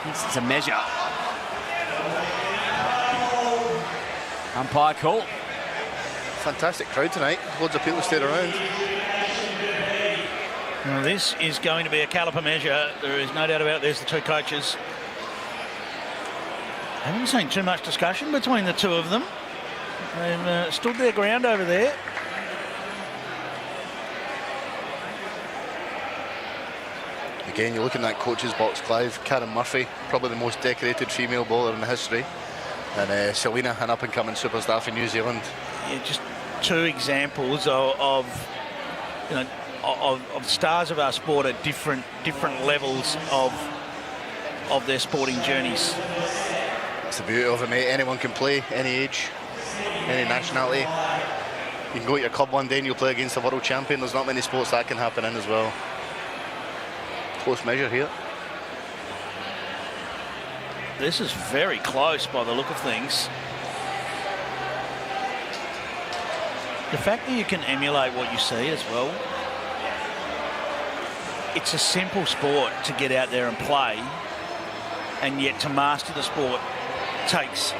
D: it's a measure. Umpire call.
H: Fantastic crowd tonight. Loads of people stayed around.
A: Well, this is going to be a caliper measure. There is no doubt about it. There's the two coaches. I haven't seen too much discussion between the two of them. They've stood their ground over there.
H: Again, you look in that coach's box, Clive. Karen Murphy, probably the most decorated female bowler in history. And Selena, an up-and-coming superstar for New Zealand.
A: Yeah, just two examples of you know, of stars of our sport at different levels of their sporting journeys.
H: That's the beauty of it, mate. Anyone can play, any age, any nationality. You can go to your club one day and you'll play against a world champion. There's not many sports that can happen in as well. Close measure here.
A: This is very close by the look of things. The fact that you can emulate what you see as well. It's a simple sport to get out there and play, and yet to master the sport takes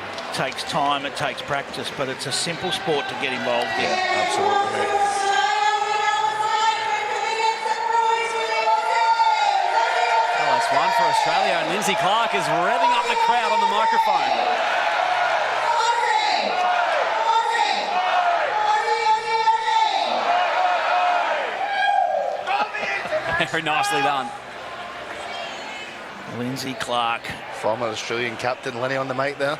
A: time, it takes practice, but it's a simple sport to get involved in.
H: Yeah, absolutely, mate.
D: Well, that's one for Australia, and Lindsay Clark is revving up the crowd on the microphone. Very nicely done.
A: Lindsay Clark.
H: Former Australian captain Linny on the mic there.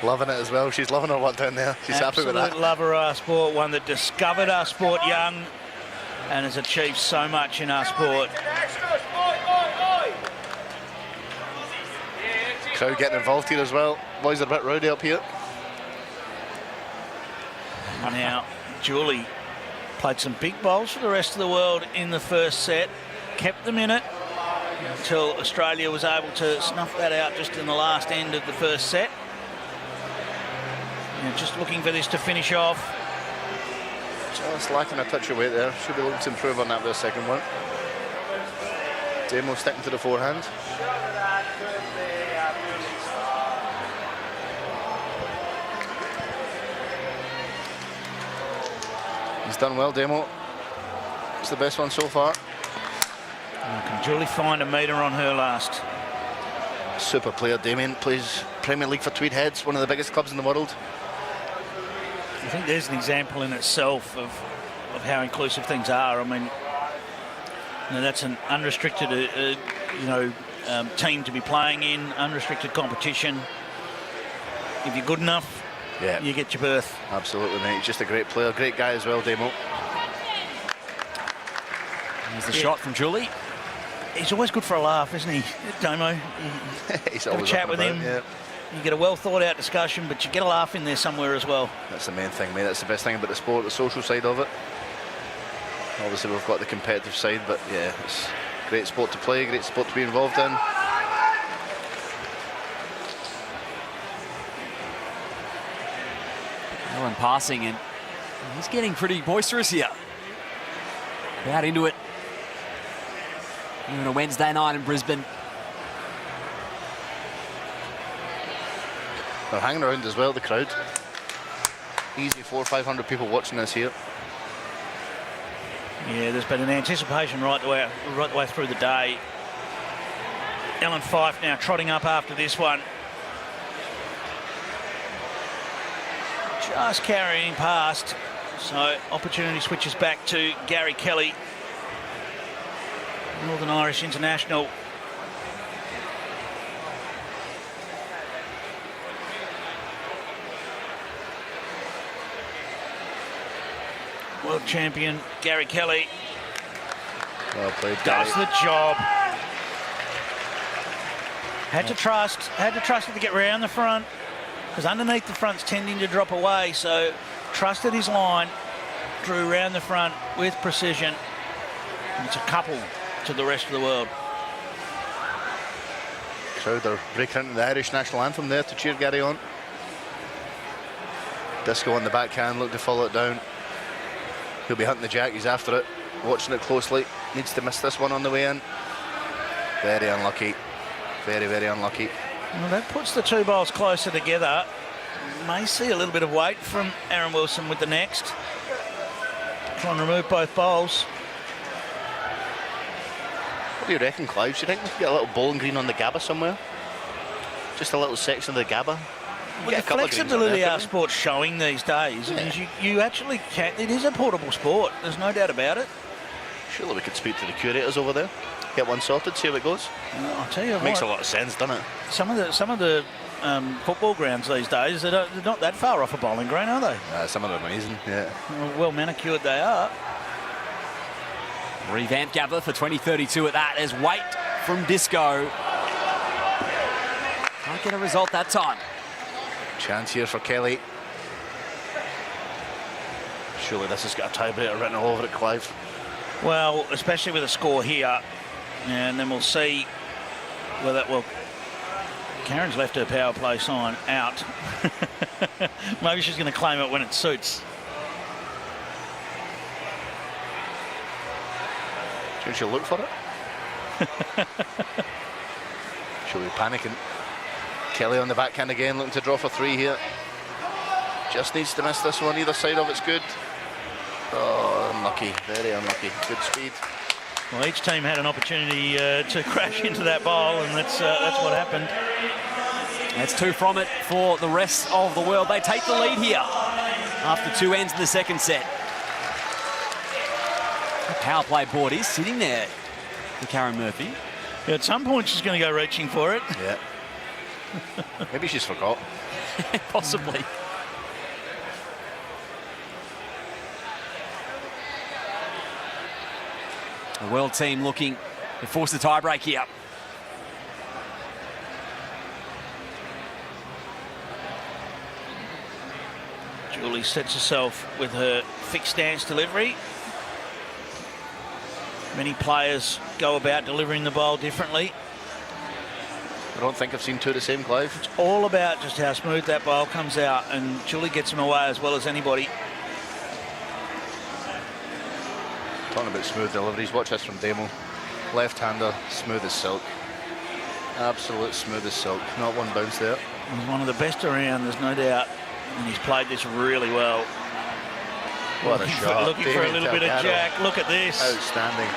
H: Loving it as well. She's loving her work down there. She's happy with that.
A: Absolute lover of our sport, one that discovered our sport young and has achieved so much in our sport.
H: Crowd getting involved here as well. Boys are a bit rowdy up here.
A: Now, Julie played some big bowls for the rest of the world in the first set, kept them in it until Australia was able to snuff that out just in the last end of the first set. And just looking for this to finish off.
H: Just lacking a touch of weight there. Should be looking to improve on that for the second one. Damo sticking to the forehand. He's done well, Damo. It's the best one so far.
A: Can Julie find a metre on her last?
H: Super player, Damien. Plays Premier League for Tweed Heads, one of the biggest clubs in the world.
A: I think there's an example in itself of how inclusive things are. I mean, you know, that's an unrestricted, team to be playing in, unrestricted competition. If you're good enough,
H: yeah,
A: you get your berth.
H: Absolutely, mate. He's just a great player, great guy as well, Damo.
D: Here's the shot from Julie.
A: He's always good for a laugh, isn't he, Damo?
H: He's
A: have
H: always
A: a chat with him.
H: Yeah.
A: You get a well thought out discussion, but you get a laugh in there somewhere as well.
H: That's the main thing, mate. That's the best thing about the sport, the social side of it. Obviously, we've got the competitive side, but yeah, it's a great sport to play, great sport to be involved in.
D: Ellen passing, and he's getting pretty boisterous here. Out into it. Even a Wednesday night in Brisbane.
H: They're hanging around as well, the crowd. Easy 400 or 500 people watching this here.
A: Yeah, there's been an anticipation right the way through the day. Ellen Fife now trotting up after this one. Just carrying past. So opportunity switches back to Gary Kelly, Northern Irish international. World champion Gary Kelly.
H: Well played, Gary.
A: Does the job. Had to trust it to get round the front, because underneath the front's tending to drop away, so trusted his line, drew round the front with precision. It's a couple to the rest of the world.
H: Crowd are breaking into the Irish national anthem there to cheer Gary on. Disco on the backhand, look to follow it down. He'll be hunting the jack, he's after it, watching it closely. Needs to miss this one on the way in. Very unlucky. Very, very unlucky.
A: Well, that puts the two bowls closer together. May see a little bit of weight from Aaron Wilson with the next. Trying to remove both bowls.
H: What do you reckon, Clive? Do you think we could get a little bowling green on the Gabba somewhere? Just a little section of the Gabba?
A: Well, the flexibility our sport's showing these days is you actually can. It is a portable sport. There's no doubt about it.
H: Surely we could speak to the curators over there. Get one sorted, see how it goes.
A: I'll tell you what.
H: Makes a lot of sense, doesn't it?
A: Some of the football grounds these days, they're not that far off a bowling green, are they?
H: Some of them are amazing, yeah.
A: Well manicured they are.
D: Revamped Gabba for 2032 at that. There's weight from Disco. Can't get a result that time.
H: Chance here for Kelly. Surely this has got a tiebreaker written all over it, Clive.
A: Well, especially with a score here. And then we'll see whether, well, Karen's left her power play sign out. Maybe she's going to claim it when it suits.
H: Do you think she'll look for it? She'll be panicking. Kelly on the backhand again, looking to draw for three here. Just needs to miss this one. Either side of it's good. Oh, unlucky. Very unlucky. Good speed.
A: Well, each team had an opportunity to crash into that bowl, and that's what happened.
D: That's two from it for the rest of the world. They take the lead here after two ends in the second set. The power play board is sitting there for Karen Murphy.
A: Yeah, at some point, she's going to go reaching for it.
H: Yeah. Maybe she's forgot.
D: Possibly. The world team looking to force the tiebreak here.
A: Julie sets herself with her fixed stance delivery. Many players go about delivering the bowl differently.
H: I don't think I've seen two the same, Clive.
A: It's all about just how smooth that bowl comes out, and Julie gets them away as well as anybody.
H: Talking about smooth deliveries, watch this from Demo. Left-hander, smooth as silk. Absolute smooth as silk. Not one bounce there.
A: He's one of the best around, there's no doubt. And he's played this really well.
H: What a shot.
A: Looking for a little bit of jack. Look at this.
H: Outstanding.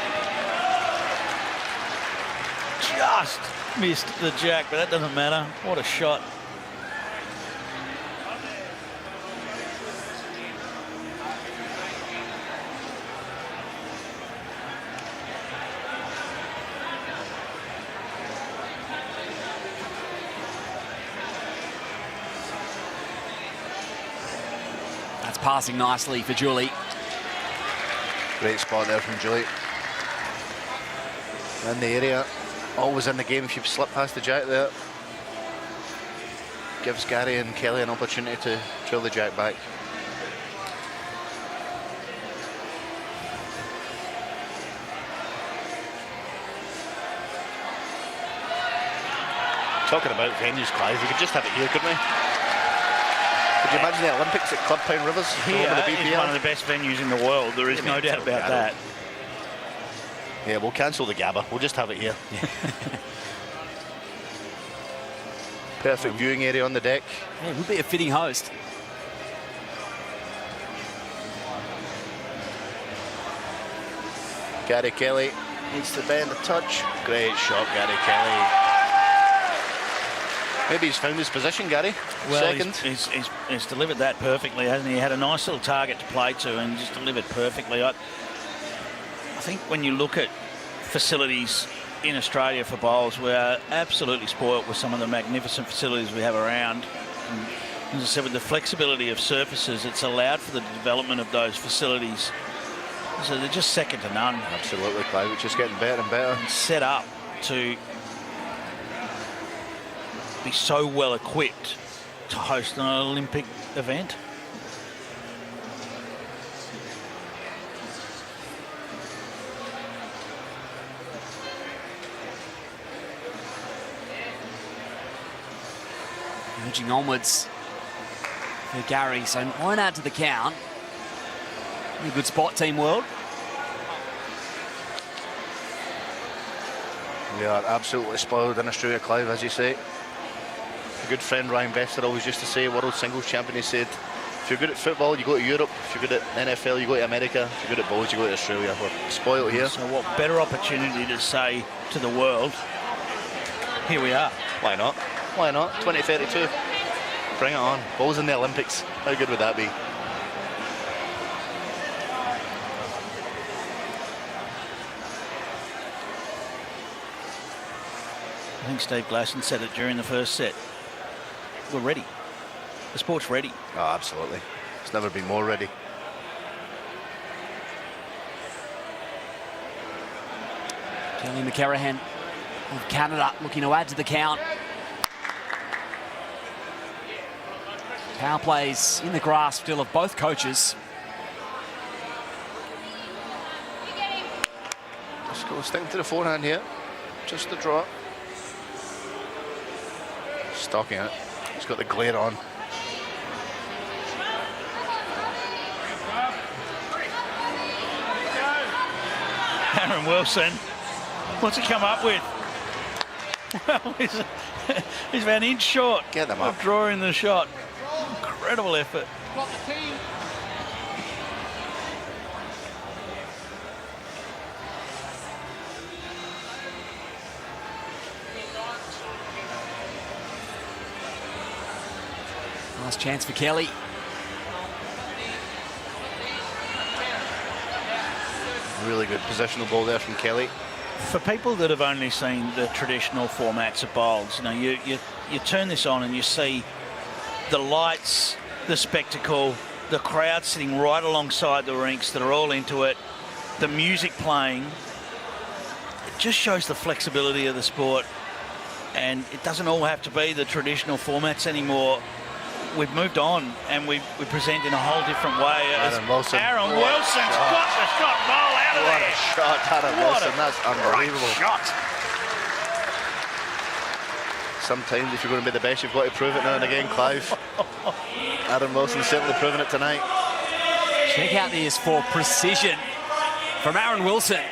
A: Just missed the jack, but that doesn't matter. What a shot.
D: That's passing nicely for Julie.
H: Great spot there from Julie. In the area. Always in the game if you slip past the jack there. Gives Gary and Kelly an opportunity to drill the jack back. Talking about venues, Clive, we could just have it here, couldn't we? Could you imagine the Olympics at Club Town Rivers?
A: Here is one of the best venues in the world. There is no doubt about that.
H: Yeah, we'll cancel the Gabba. We'll just have it here. Perfect viewing area on the deck.
D: Yeah, it would be a fitting host.
H: Gary Kelly needs to bend a touch. Great shot, Gary Kelly. Maybe he's found his position, Gary.
A: Well,
H: second.
A: He's delivered that perfectly, hasn't he? He had a nice little target to play to and just delivered perfectly. I think when you look at facilities in Australia for bowls, we're absolutely spoilt with some of the magnificent facilities we have around. And as I said, with the flexibility of surfaces, it's allowed for the development of those facilities. So they're just second to none.
H: Absolutely, Clive. It's just getting better and better.
A: And set up to be so well equipped to host an Olympic event.
D: Urging onwards for Gary. So 9 out to the count. A good spot, Team World.
H: We are absolutely spoiled in Australia, Clive, as you say. A good friend, Ryan Bester, always used to say, world singles champion, he said, if you're good at football, you go to Europe. If you're good at NFL, you go to America. If you're good at bowls, you go to Australia. We're spoiled here.
A: So what better opportunity to say to the world, here we are.
H: Why not? Why not? 2032. Bring it on. Bowls in the Olympics. How good would that be?
A: I think Steve Glasson said it during the first set. We're ready. The sport's ready.
H: Oh, absolutely. It's never been more ready.
D: Kelly McCarahan of Canada looking to add to the count. Power plays in the grasp still of both coaches.
H: Just go sticking to the forehand here. Just the draw. Stalking it. He's got the glare on.
A: Aaron Wilson, what's he come up with? Well, he's about an inch short
H: Get them
A: of
H: up.
A: drawing the shot. Incredible effort.
D: Last chance for Kelly.
H: Really good positional ball there from Kelly.
A: For people that have only seen the traditional formats of bowls, you know, you turn this on and you see the lights, the spectacle, the crowd sitting right alongside the rinks that are all into it, the music playing. It just shows the flexibility of the sport, and it doesn't all have to be the traditional formats anymore. We've moved on and we present in a whole different way.
H: Aaron Wilson.
A: Aaron Wilson's got the shot ball out of
H: What
A: there.
H: a shot, Aaron Wilson. That's unbelievable.
A: Shot.
H: Sometimes if you're going to be the best, you've got to prove it now and again, Clive. Aaron Wilson's certainly proven it tonight.
D: Check out this for precision from Aaron Wilson.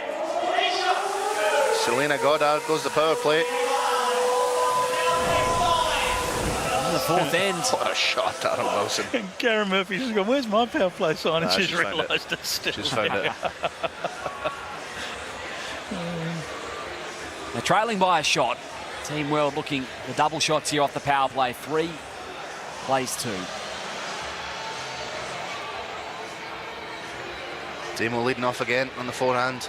H: Selena Goddard goes the power play.
D: The fourth end.
H: What a shot, Aaron Wilson.
A: And Karen Murphy's just gone, where's my power play sign? And
H: Nah,
A: she's
H: she's found it.
A: realised it's still
H: She's found it.
D: They're trailing by a shot. Team World looking for double shots here off the power play. 3 plays 2.
H: Demo leading off again on the forehand.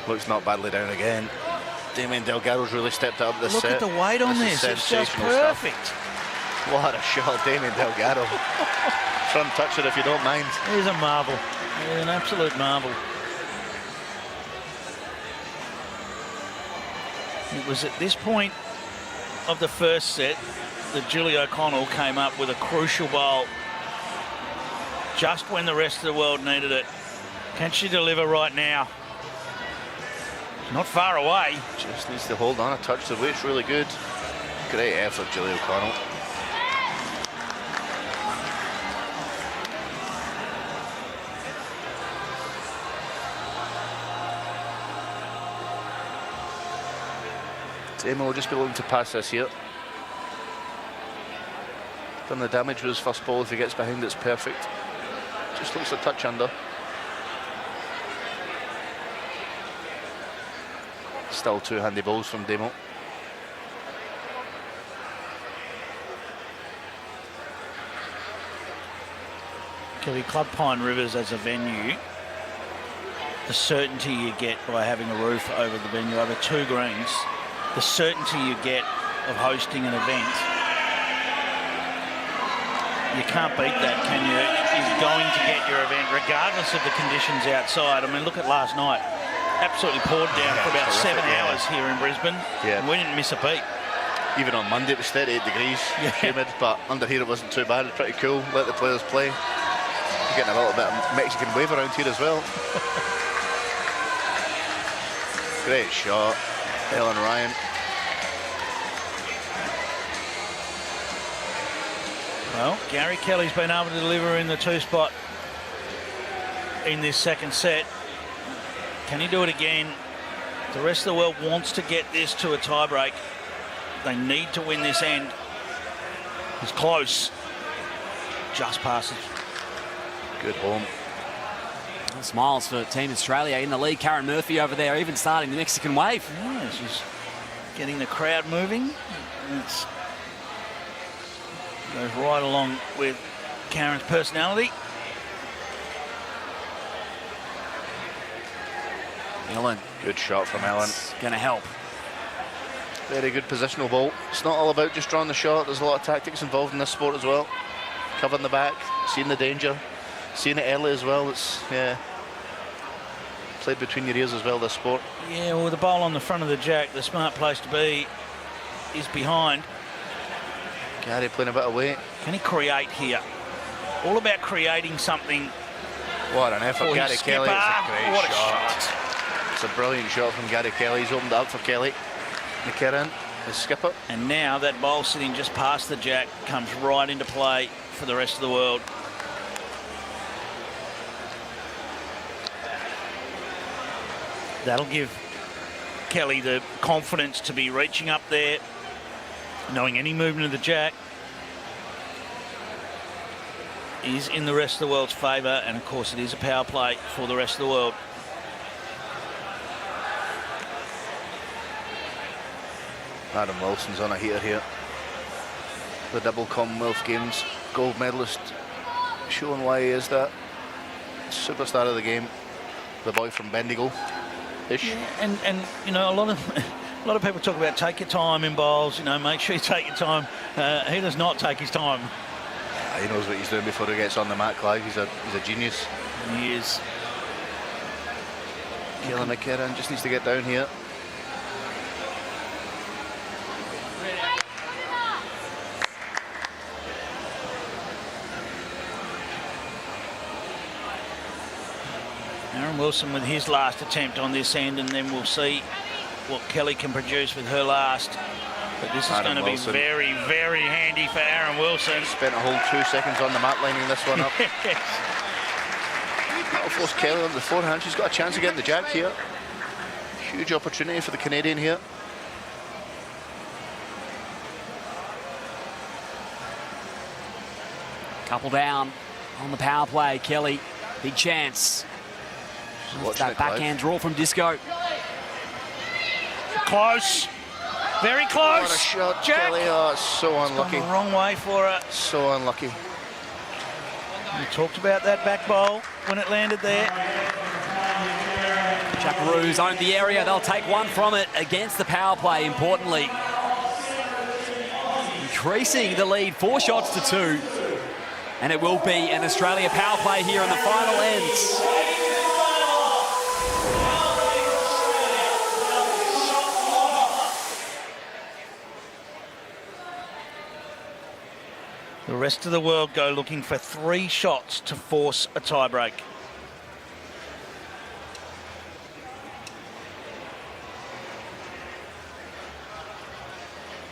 H: Looks not badly down again. Damien Delgado's really stepped up this
A: Look
H: set.
A: at the weight on
H: This
A: this.
H: is
A: It's just
H: sensational stuff.
A: perfect.
H: What a shot, Damien Delgado. Front toucher if you don't mind.
A: He's a marvel. He's an absolute marvel. It was at this point of the first set that Julie O'Connell came up with a crucial bowl just when the rest of the world needed it. Can she deliver right now? Not far away.
H: Just needs to hold on a touch. The weight's really good. Great effort, Julie O'Connell. Emma will just be looking to pass this here. Done the damage with his first ball. If he gets behind, it's perfect. Just looks a touch under. Still 2 handy balls from Demo.
A: Kelly, Club Pine Rivers as a venue, the certainty you get by having a roof over the venue, over 2 greens, the certainty you get of hosting an event, you can't beat that, can you? You're going to get your event regardless of the conditions outside. I mean, look at last night. Absolutely poured down for about 7 hours here in Brisbane.
H: Yeah.
A: And we didn't miss a beat.
H: Even on Monday it was 38 degrees, humid, but under here it wasn't too bad. It's pretty cool. Let the players play. You're getting a little bit of Mexican wave around here as well. Great shot, Ellen Ryan.
A: Well, Gary Kelly's been able to deliver in the 2-spot in this second set. Can he do it again? The rest of the world wants to get this to a tiebreak. They need to win this end. He's close. Just passes.
H: Good home.
D: Smiles for Team Australia in the lead. Karen Murphy over there, even starting the Mexican wave.
A: Yeah, she's getting the crowd moving. It goes right along with Karen's personality.
D: Ellen.
H: Good shot from Ellen.
D: Going to help.
H: Very good positional ball. It's not all about just drawing the shot. There's a lot of tactics involved in this sport as well. Covering the back, seeing the danger, seeing it early as well. It's, yeah, played between your ears as well, this sport.
A: Yeah, well, the ball on the front of the jack, the smart place to be is behind.
H: Gary playing a bit of weight.
A: Can he create here? All about creating something.
H: What an effort,
A: For
H: Gary
A: his
H: Kelly. It's a
A: skipper.
H: great
A: What a
H: shot.
A: shot.
H: It's a brilliant shot from Gary Kelly. He's opened it up for Kelly. McKerran, his skipper.
A: And now that ball sitting just past the jack comes right into play for the rest of the world. That'll give Kelly the confidence to be reaching up there, knowing any movement of the jack is in the rest of the world's favour, and of course it is a power play for the rest of the world.
H: Adam Wilson's on a heater here. The double Commonwealth Games gold medalist, showing why he is that superstar of the game. The boy from Bendigo-ish.
A: Yeah, and you know, a lot of people talk about take your time in bowls. You know, make sure you take your time. He does not take his time.
H: He knows what he's doing before he gets on the mat, Clive. He's a genius.
A: He is.
H: Kayla McKerran just needs to get down here.
A: Aaron Wilson with his last attempt on this end, and then we'll see what Kelly can produce with her last. But this is going to be very, very handy for Aaron Wilson.
H: Spent a whole 2 seconds on the mat lining this one up.
A: Yes.
H: That'll force Kelly on the forehand. She's got a chance of getting the jack here. Huge opportunity for the Canadian here.
D: Couple down on the power play. Kelly, big chance. That backhand draw from Disco.
A: Close. Very close.
H: What a shot,
A: Jack.
H: Kelly. Oh, it's so unlucky.
A: Gone the wrong way for her.
H: So unlucky.
A: We talked about that back bowl when it landed there.
D: Jackaroos owned the area. They'll take one from it against the power play, importantly. Increasing the lead, 4 shots to 2. And it will be an Australia power play here in the final ends.
A: The rest of the world go looking for 3 shots to force a tiebreak.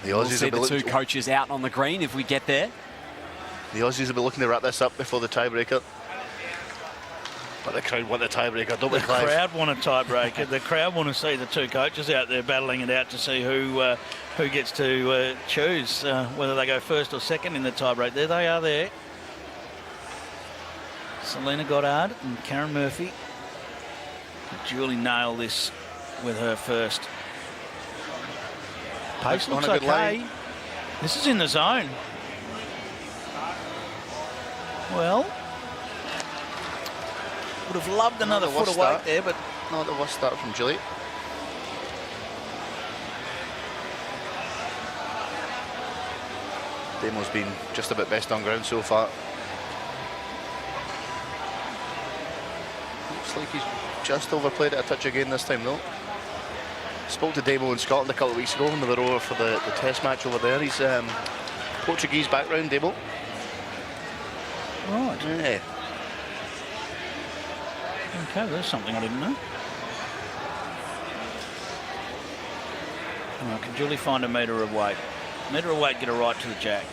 H: The
D: We'll
H: Aussies
D: see the 2 coaches out on the green if we get there.
H: The Aussies will be looking to wrap this up before the tiebreaker. But the crowd want the tiebreaker, don't we,
A: The
H: Clive?
A: crowd want a tiebreaker. The crowd want to see the 2 coaches out there battling it out to see who gets to choose whether they go first or second in the tiebreak. There they are there. Selena Goddard and Karen Murphy. Julie nailed this with her first. Pace
H: On
A: looks
H: a good
A: okay.
H: line.
A: This is in the zone. Well, would have loved another
H: Not the
A: foot
H: worst
A: away
H: start.
A: there, but
H: Not the worst start from Julie. Damo's been just about best on ground so far. Looks like he's just overplayed it a touch again this time though. Spoke to Damo in Scotland a couple of weeks ago when they were over for the test match over there. He's Portuguese background, Damo.
A: right.
H: Yeah.
A: Okay, there's something I didn't know. Can Julie find a metre of weight? Metre of weight, get her right to the jack.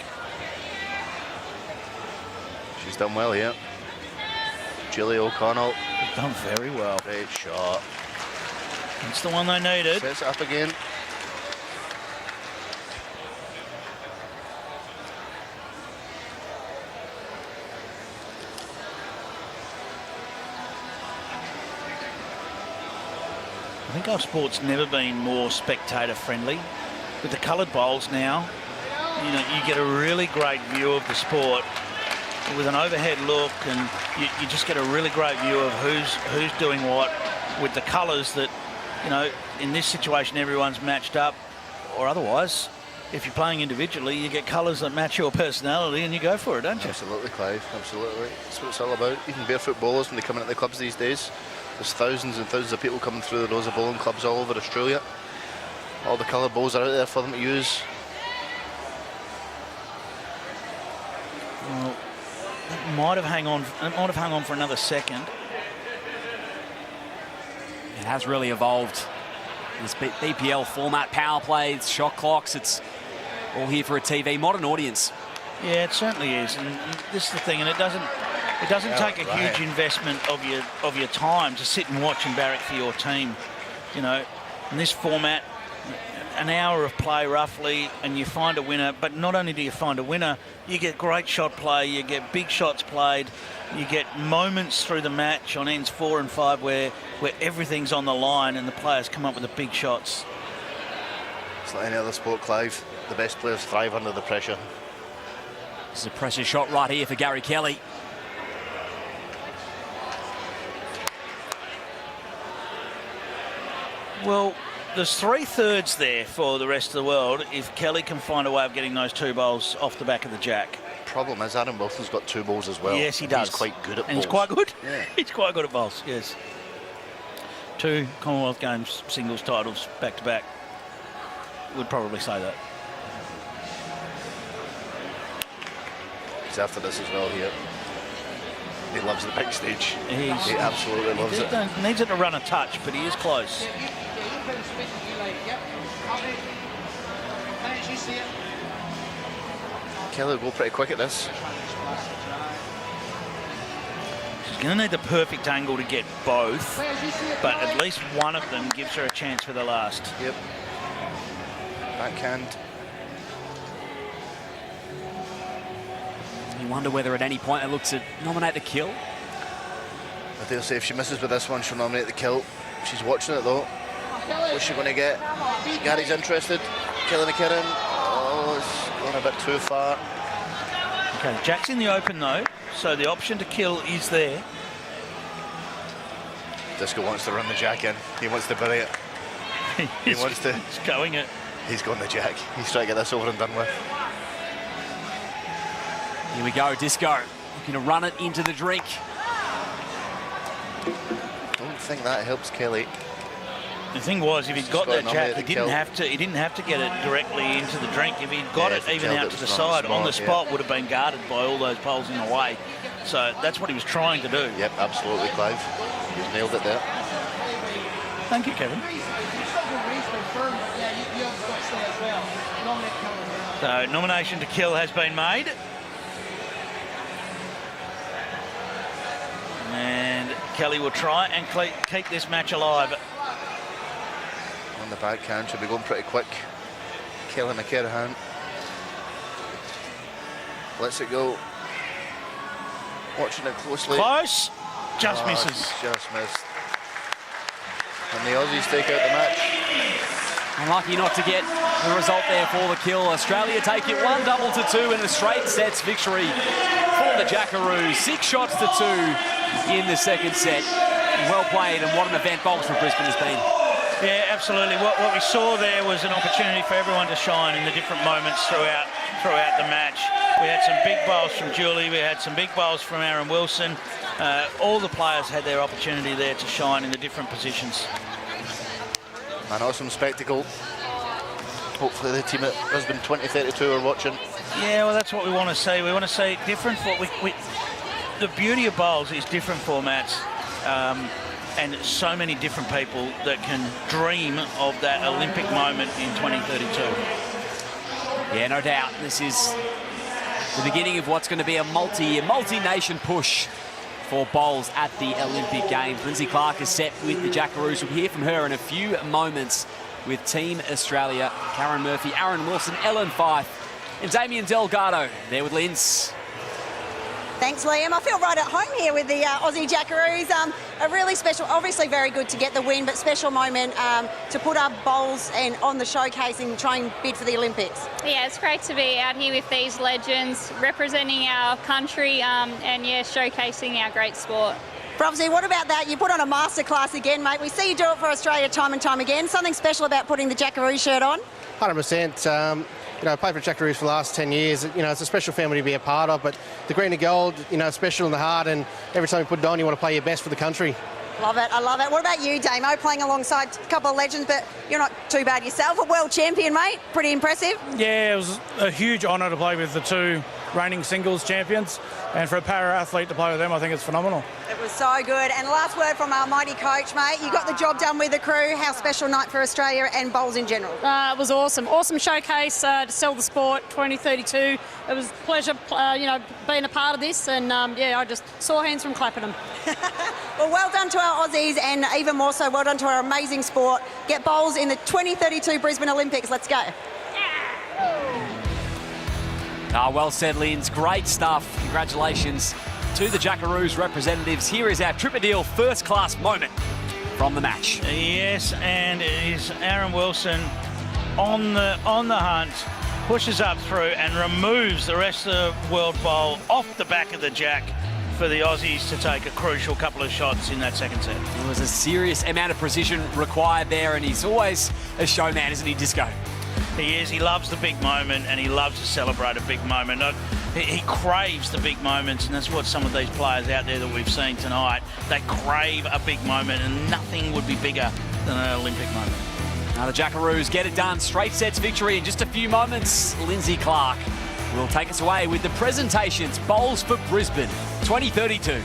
H: She's done well here. Julie O'Connell.
A: Done very well.
H: Great shot.
A: It's the one they needed.
H: Sets it up again.
A: I think our sport's never been more spectator friendly. With the coloured bowls now, you know, you get a really great view of the sport with an overhead look, and you just get a really great view of who's doing what with the colours that, you know, in this situation everyone's matched up, or otherwise, if you're playing individually, you get colours that match your personality and you go for it, don't you?
H: Absolutely, Clive, absolutely. That's what it's all about. Even barefoot bowlers, when they come in at the clubs these days, there's thousands and thousands of people coming through the doors of bowling clubs all over Australia. All the coloured bowls are out there for them to use.
A: Well, it might have hung on for another second.
D: It has really evolved. This BPL format, power plays, shot clocks, it's all here for a TV modern audience.
A: Yeah, it certainly is, and this is the thing, and it doesn't take a huge investment of your time to sit and watch and barrack for your team. You know, in this format, an hour of play roughly, and you find a winner. But not only do you find a winner, you get great shot play, you get big shots played, you get moments through the match on ends 4 and 5 where everything's on the line and the players come up with the big shots.
H: It's like any other sport, Clive. The best players thrive under the pressure.
D: This is a pressure shot right here for Gary Kelly.
A: Well, there's 3/3 there for the rest of the world if Kelly can find a way of getting those 2 bowls off the back of the jack.
H: Problem is, Adam Wilson's got 2 bowls as well.
A: Yes, he does.
H: He's quite good at
A: and
H: bowls.
A: He's quite good.
H: Yeah.
A: He's quite good at bowls, yes. 2 Commonwealth Games singles titles back to back. Would probably say that.
H: He's after this as well here. He loves the big stage. He absolutely loves it.
A: Needs it to run a touch, but he is close.
H: Kelly will go pretty quick at this.
A: She's going to need the perfect angle to get both, but at least one of them gives her a chance for the last.
H: Yep. Backhand.
D: You wonder whether at any point it looks to nominate the kill.
H: I dare say if she misses with this one, she'll nominate the kill. She's watching it though. What's she going to get? Gary's interested. Kelly McKinnon. Oh, it's gone a bit too far.
A: Okay, Jack's in the open though, so the option to kill is there.
H: Disco wants to run the jack in. He wants to bury it. He wants to.
A: He's going it.
H: He's gone the jack. He's trying to get this over and done with.
D: Here we go, Disco. Looking to run it into the drink.
H: Don't think that helps Kelly.
A: The thing was, if he'd got that jack, he didn't have to get it directly into the drink. If he'd got it even out to the side, on the spot, would have been guarded by all those poles in the way. So that's what he was trying to do.
H: Yep, absolutely, Clive. He's nailed it there.
A: Thank you, Kevin. So nomination to kill has been made. And Kelly will try and keep this match alive.
H: On the backhand, should be going pretty quick. Kelly McKinnon lets it go. Watching it closely.
A: Close. Just misses.
H: Just missed. And the Aussies take out the match.
D: Unlucky not to get the result there for the kill. Australia take it 1-2 in a straight sets victory for the Jackaroos. 6 shots to 2 in the second set. Well played, and what an event Bowls for Brisbane has been.
A: Yeah, absolutely. What we saw there was an opportunity for everyone to shine in the different moments throughout the match. We had some big bowls from Julie. We had some big bowls from Aaron Wilson. All the players had their opportunity there to shine in the different positions.
H: An awesome spectacle. Hopefully the team at Brisbane 2032 are watching.
A: Yeah, well, that's what we want to see. We want to see different. The beauty of bowls is different formats. And so many different people that can dream of that Olympic moment in 2032.
D: Yeah, no doubt. This is the beginning of what's going to be a multi-nation push for bowls at the Olympic Games. Lindsay Clark is set with the Jackaroos. We'll hear from her in a few moments with Team Australia. Karen Murphy, Aaron Wilson, Ellen Fife, and Damien Delgado there with Linz.
C: Thanks, Liam. I feel right at home here with the Aussie Jackaroos. A really special, obviously very good to get the win, but special moment to put up bowls and on the showcase and try and bid for the Olympics.
J: Yeah, it's great to be out here with these legends, representing our country and, yeah, showcasing our great sport.
C: Bromsy, what about that? You put on a masterclass again, mate. We see you do it for Australia time and time again. Something special about putting the Jackaroo shirt on?
K: 100%. You know, I played for Jackaroos for the last 10 years. You know, it's a special family to be a part of, but the green and gold, you know, special in the heart, and every time you put it on, you want to play your best for the country.
C: Love it, I love it. What about you, Damo, playing alongside a couple of legends, but you're not too bad yourself. A world champion, mate. Pretty impressive.
L: Yeah, it was a huge honour to play with the two reigning singles champions, and for a para-athlete to play with them, I think it's phenomenal.
C: It was so good. And last word from our mighty coach, mate. You got the job done with the crew. How special night for Australia and bowls in general?
G: It was awesome. Awesome showcase to sell the sport 2032. It was a pleasure, being a part of this, and yeah, I just sore hands from clapping them.
C: Well done to our Aussies, and even more so, well done to our amazing sport. Get bowls in the 2032 Brisbane Olympics. Let's go.
D: Well said, Linz. Great stuff. Congratulations to the Jackaroos representatives. Here is our Tripadil first-class moment from the match.
A: Yes, and it is Aaron Wilson on the hunt, pushes up through and removes the rest of the world bowl off the back of the jack for the Aussies to take a crucial couple of shots in that second set.
D: There was a serious amount of precision required there, and he's always a showman, isn't he, Disco?
A: He is. He loves the big moment, and he loves to celebrate a big moment. He craves the big moments, and that's what some of these players out there that we've seen tonight, they crave a big moment, and nothing would be bigger than an Olympic moment.
D: Now the Jackaroos get it done. Straight sets victory in just a few moments. Lindsay Clark will take us away with the presentations. Bowls for Brisbane 2032.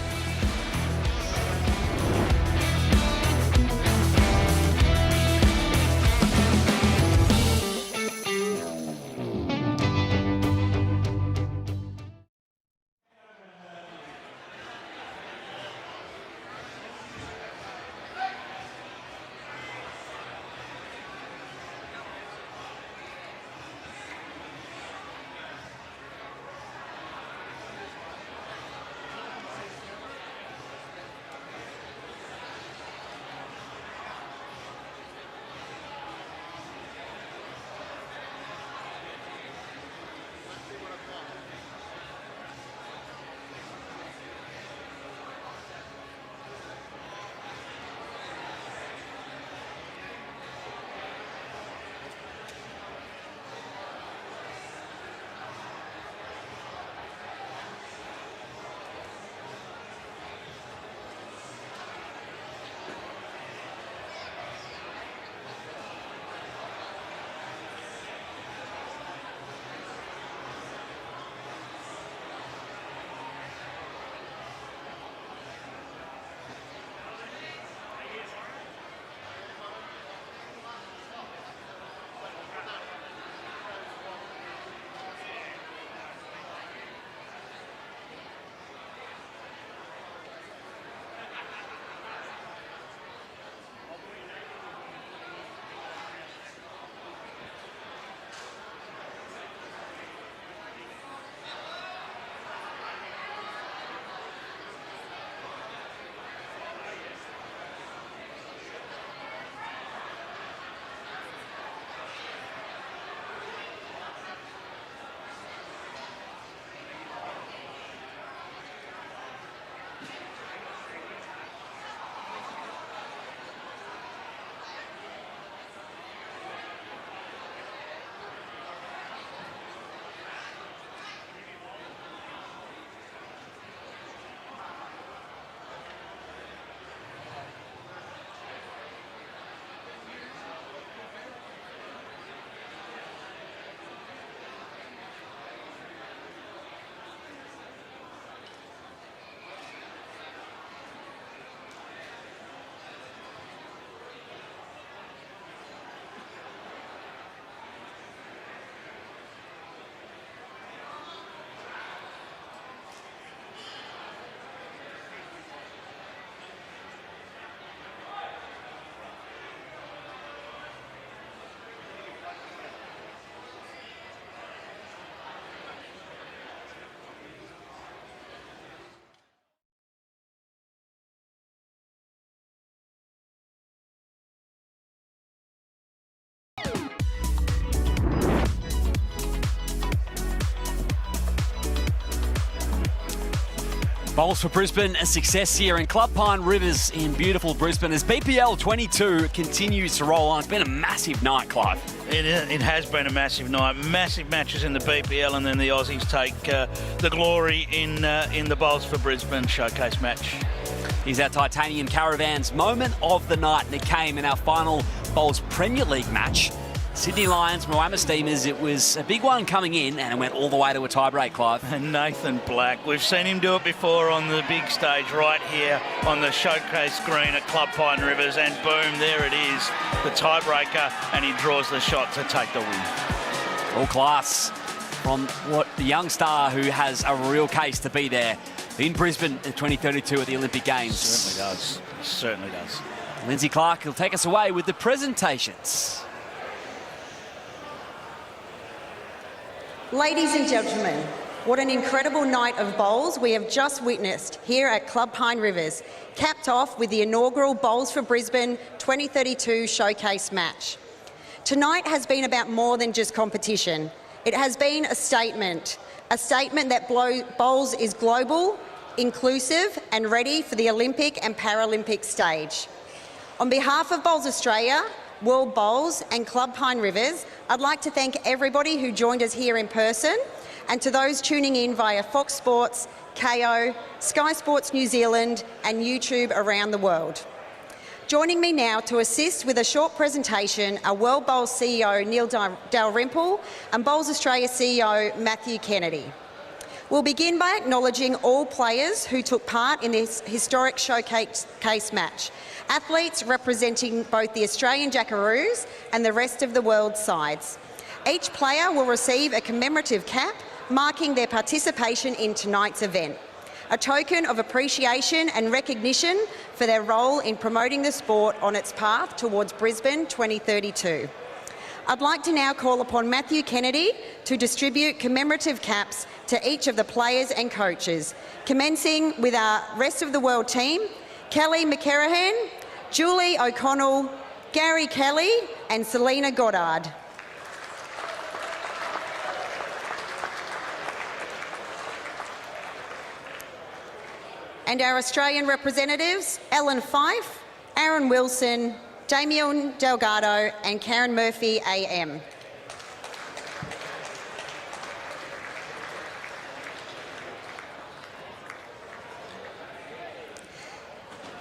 D: Bowls for Brisbane, a success here in Club Pine Rivers in beautiful Brisbane as BPL 22 continues to roll on. It's been a massive night, Clive.
A: It has been a massive night. Massive matches in the BPL, and then the Aussies take the glory in the Bowls for Brisbane showcase match.
D: Here's our Titanium Caravans moment of the night, and it came in our final Bowls Premier League match. Sydney Lions, Moama Steamers, it was a big one coming in, and it went all the way to a tie-break, Clive.
A: And Nathan Black, we've seen him do it before on the big stage right here on the showcase green at Club Pine Rivers, and boom, there it is, the tiebreaker, and he draws the shot to take the win.
D: All class from what the young star who has a real case to be there in Brisbane in 2032 at the Olympic Games.
A: Certainly does. Certainly does.
D: Lindsay Clark will take us away with the presentations.
C: Ladies and gentlemen, what an incredible night of bowls we have just witnessed here at Club Pine Rivers, capped off with the inaugural Bowls for Brisbane 2032 showcase match. Tonight has been about more than just competition. It has been a statement that bowls is global, inclusive and ready for the Olympic and Paralympic stage. On behalf of Bowls Australia, World Bowls and Club Pine Rivers, I'd like to thank everybody who joined us here in person, and to those tuning in via Fox Sports, Kayo, Sky Sports New Zealand and YouTube around the world. Joining me now to assist with a short presentation are World Bowls CEO Neil Dalrymple and Bowls Australia CEO Matthew Kennedy. We'll begin by acknowledging all players who took part in this historic showcase match, athletes representing both the Australian Jackaroos and the rest of the world sides. Each player will receive a commemorative cap marking their participation in tonight's event, a token of appreciation and recognition for their role in promoting the sport on its path towards Brisbane 2032. I'd like to now call upon Matthew Kennedy to distribute commemorative caps to each of the players and coaches, commencing with our rest of the world team, Kelly McCarahan, Julie O'Connell, Gary Kelly and Selena Goddard. And our Australian representatives, Ellen Fife, Aaron Wilson, Damien Delgado and Karen Murphy AM.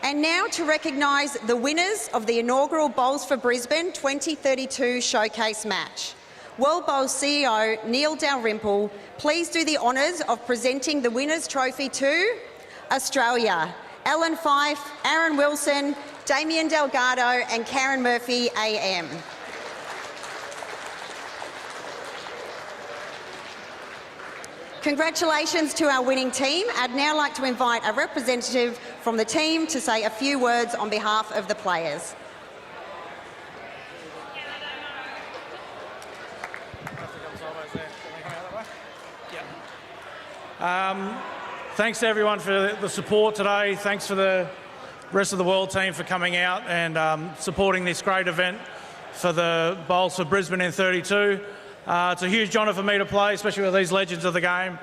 C: And now to recognise the winners of the inaugural Bowls for Brisbane 2032 showcase match. World Bowls CEO Neil Dalrymple, please do the honours of presenting the winners' trophy to Australia. Ellen Fife, Aaron Wilson, Damien Delgado and Karen Murphy AM. Congratulations to our winning team. I'd now like to invite a representative from the team to say a few words on behalf of the players.
L: Thanks to everyone for the support today. Thanks for the rest of the world team for coming out and supporting this great event for the Bowls for Brisbane in 32. It's a huge honour for me to play, especially with these legends of the game.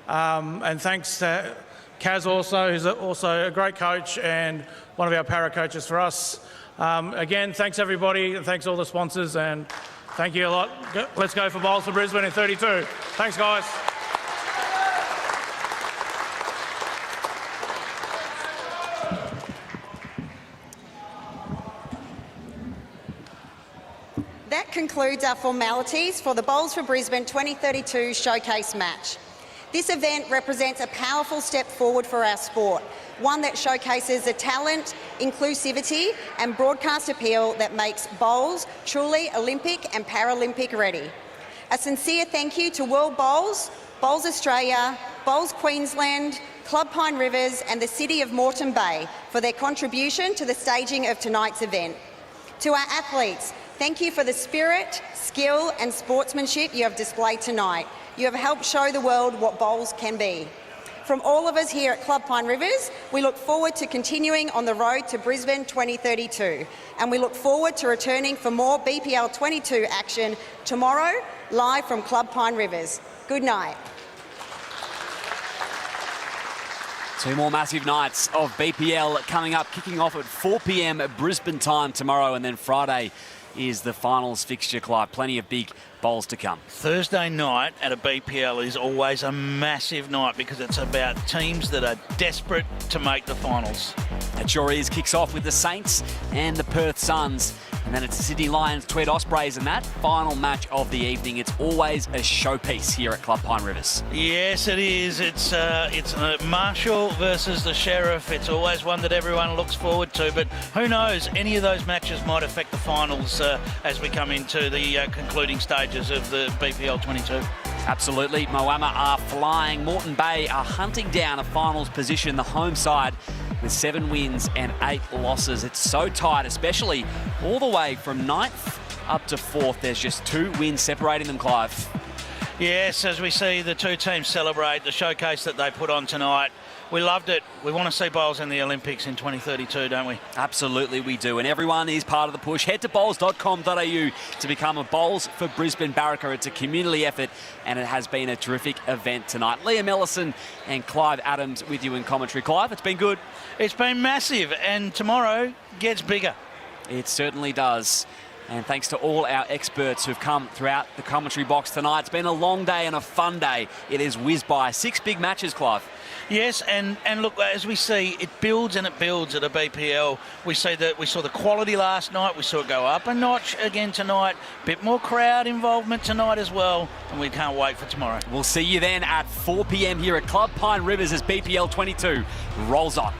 L: And thanks to Kaz also, who's also a great coach and one of our para coaches for us. Again, thanks everybody, and thanks all the sponsors, and thank you a lot. Let's go for Bowls for Brisbane in 32. Thanks, guys.
C: That concludes our formalities for the Bowls for Brisbane 2032 showcase match. This event represents a powerful step forward for our sport, one that showcases the talent, inclusivity and broadcast appeal that makes bowls truly Olympic and Paralympic ready. A sincere thank you to World Bowls, Bowls Australia, Bowls Queensland, Club Pine Rivers and the City of Moreton Bay for their contribution to the staging of tonight's event. To our athletes, thank you for the spirit, skill and sportsmanship you have displayed tonight. You have helped show the world what bowls can be. From all of us here at Club Pine Rivers, we look forward to continuing on the road to Brisbane 2032, and we look forward to returning for more BPL 22 action tomorrow, live from Club Pine Rivers. Good night.
D: Two more massive nights of BPL coming up, kicking off at 4 p.m. at Brisbane time tomorrow, and then Friday is the finals fixture, Clive. Plenty of big bowls to come.
A: Thursday night at a BPL is always a massive night because it's about teams that are desperate to make the finals.
D: It sure is. Kicks off with the Saints and the Perth Suns. And then it's the Sydney Lions, Tweed Ospreys, and that final match of the evening. It's always a showpiece here at Club Pine Rivers.
A: Yes, it is. It's Marshall versus the Sheriff. It's always one that everyone looks forward to. But who knows? Any of those matches might affect the finals as we come into the concluding stages of the BPL 22.
D: Absolutely. Moama are flying. Moreton Bay are hunting down a finals position, the home side, with 7 wins and 8 losses. It's so tight, especially all the way from 9th up to 4th. There's just 2 wins separating them, Clive.
A: Yes, as we see the two teams celebrate the showcase that they put on tonight. We loved it. We want to see bowls in the Olympics in 2032, don't we?
D: Absolutely we do. And everyone is part of the push. Head to bowls.com.au to become a Bowls for Brisbane Barracker. It's a community effort and it has been a terrific event tonight. Liam Ellison and Clive Adams with you in commentary. Clive, it's been good.
A: It's been massive, and tomorrow gets bigger.
D: It certainly does. And thanks to all our experts who've come throughout the commentary box tonight. It's been a long day and a fun day. It has whizzed by. 6 big matches, Clive.
A: Yes, and look, as we see, it builds and it builds at a BPL. We saw the quality last night. We saw it go up a notch again tonight. Bit more crowd involvement tonight as well, and we can't wait for tomorrow.
D: We'll see you then at 4 p.m. here at Club Pine Rivers as BPL 22 rolls on.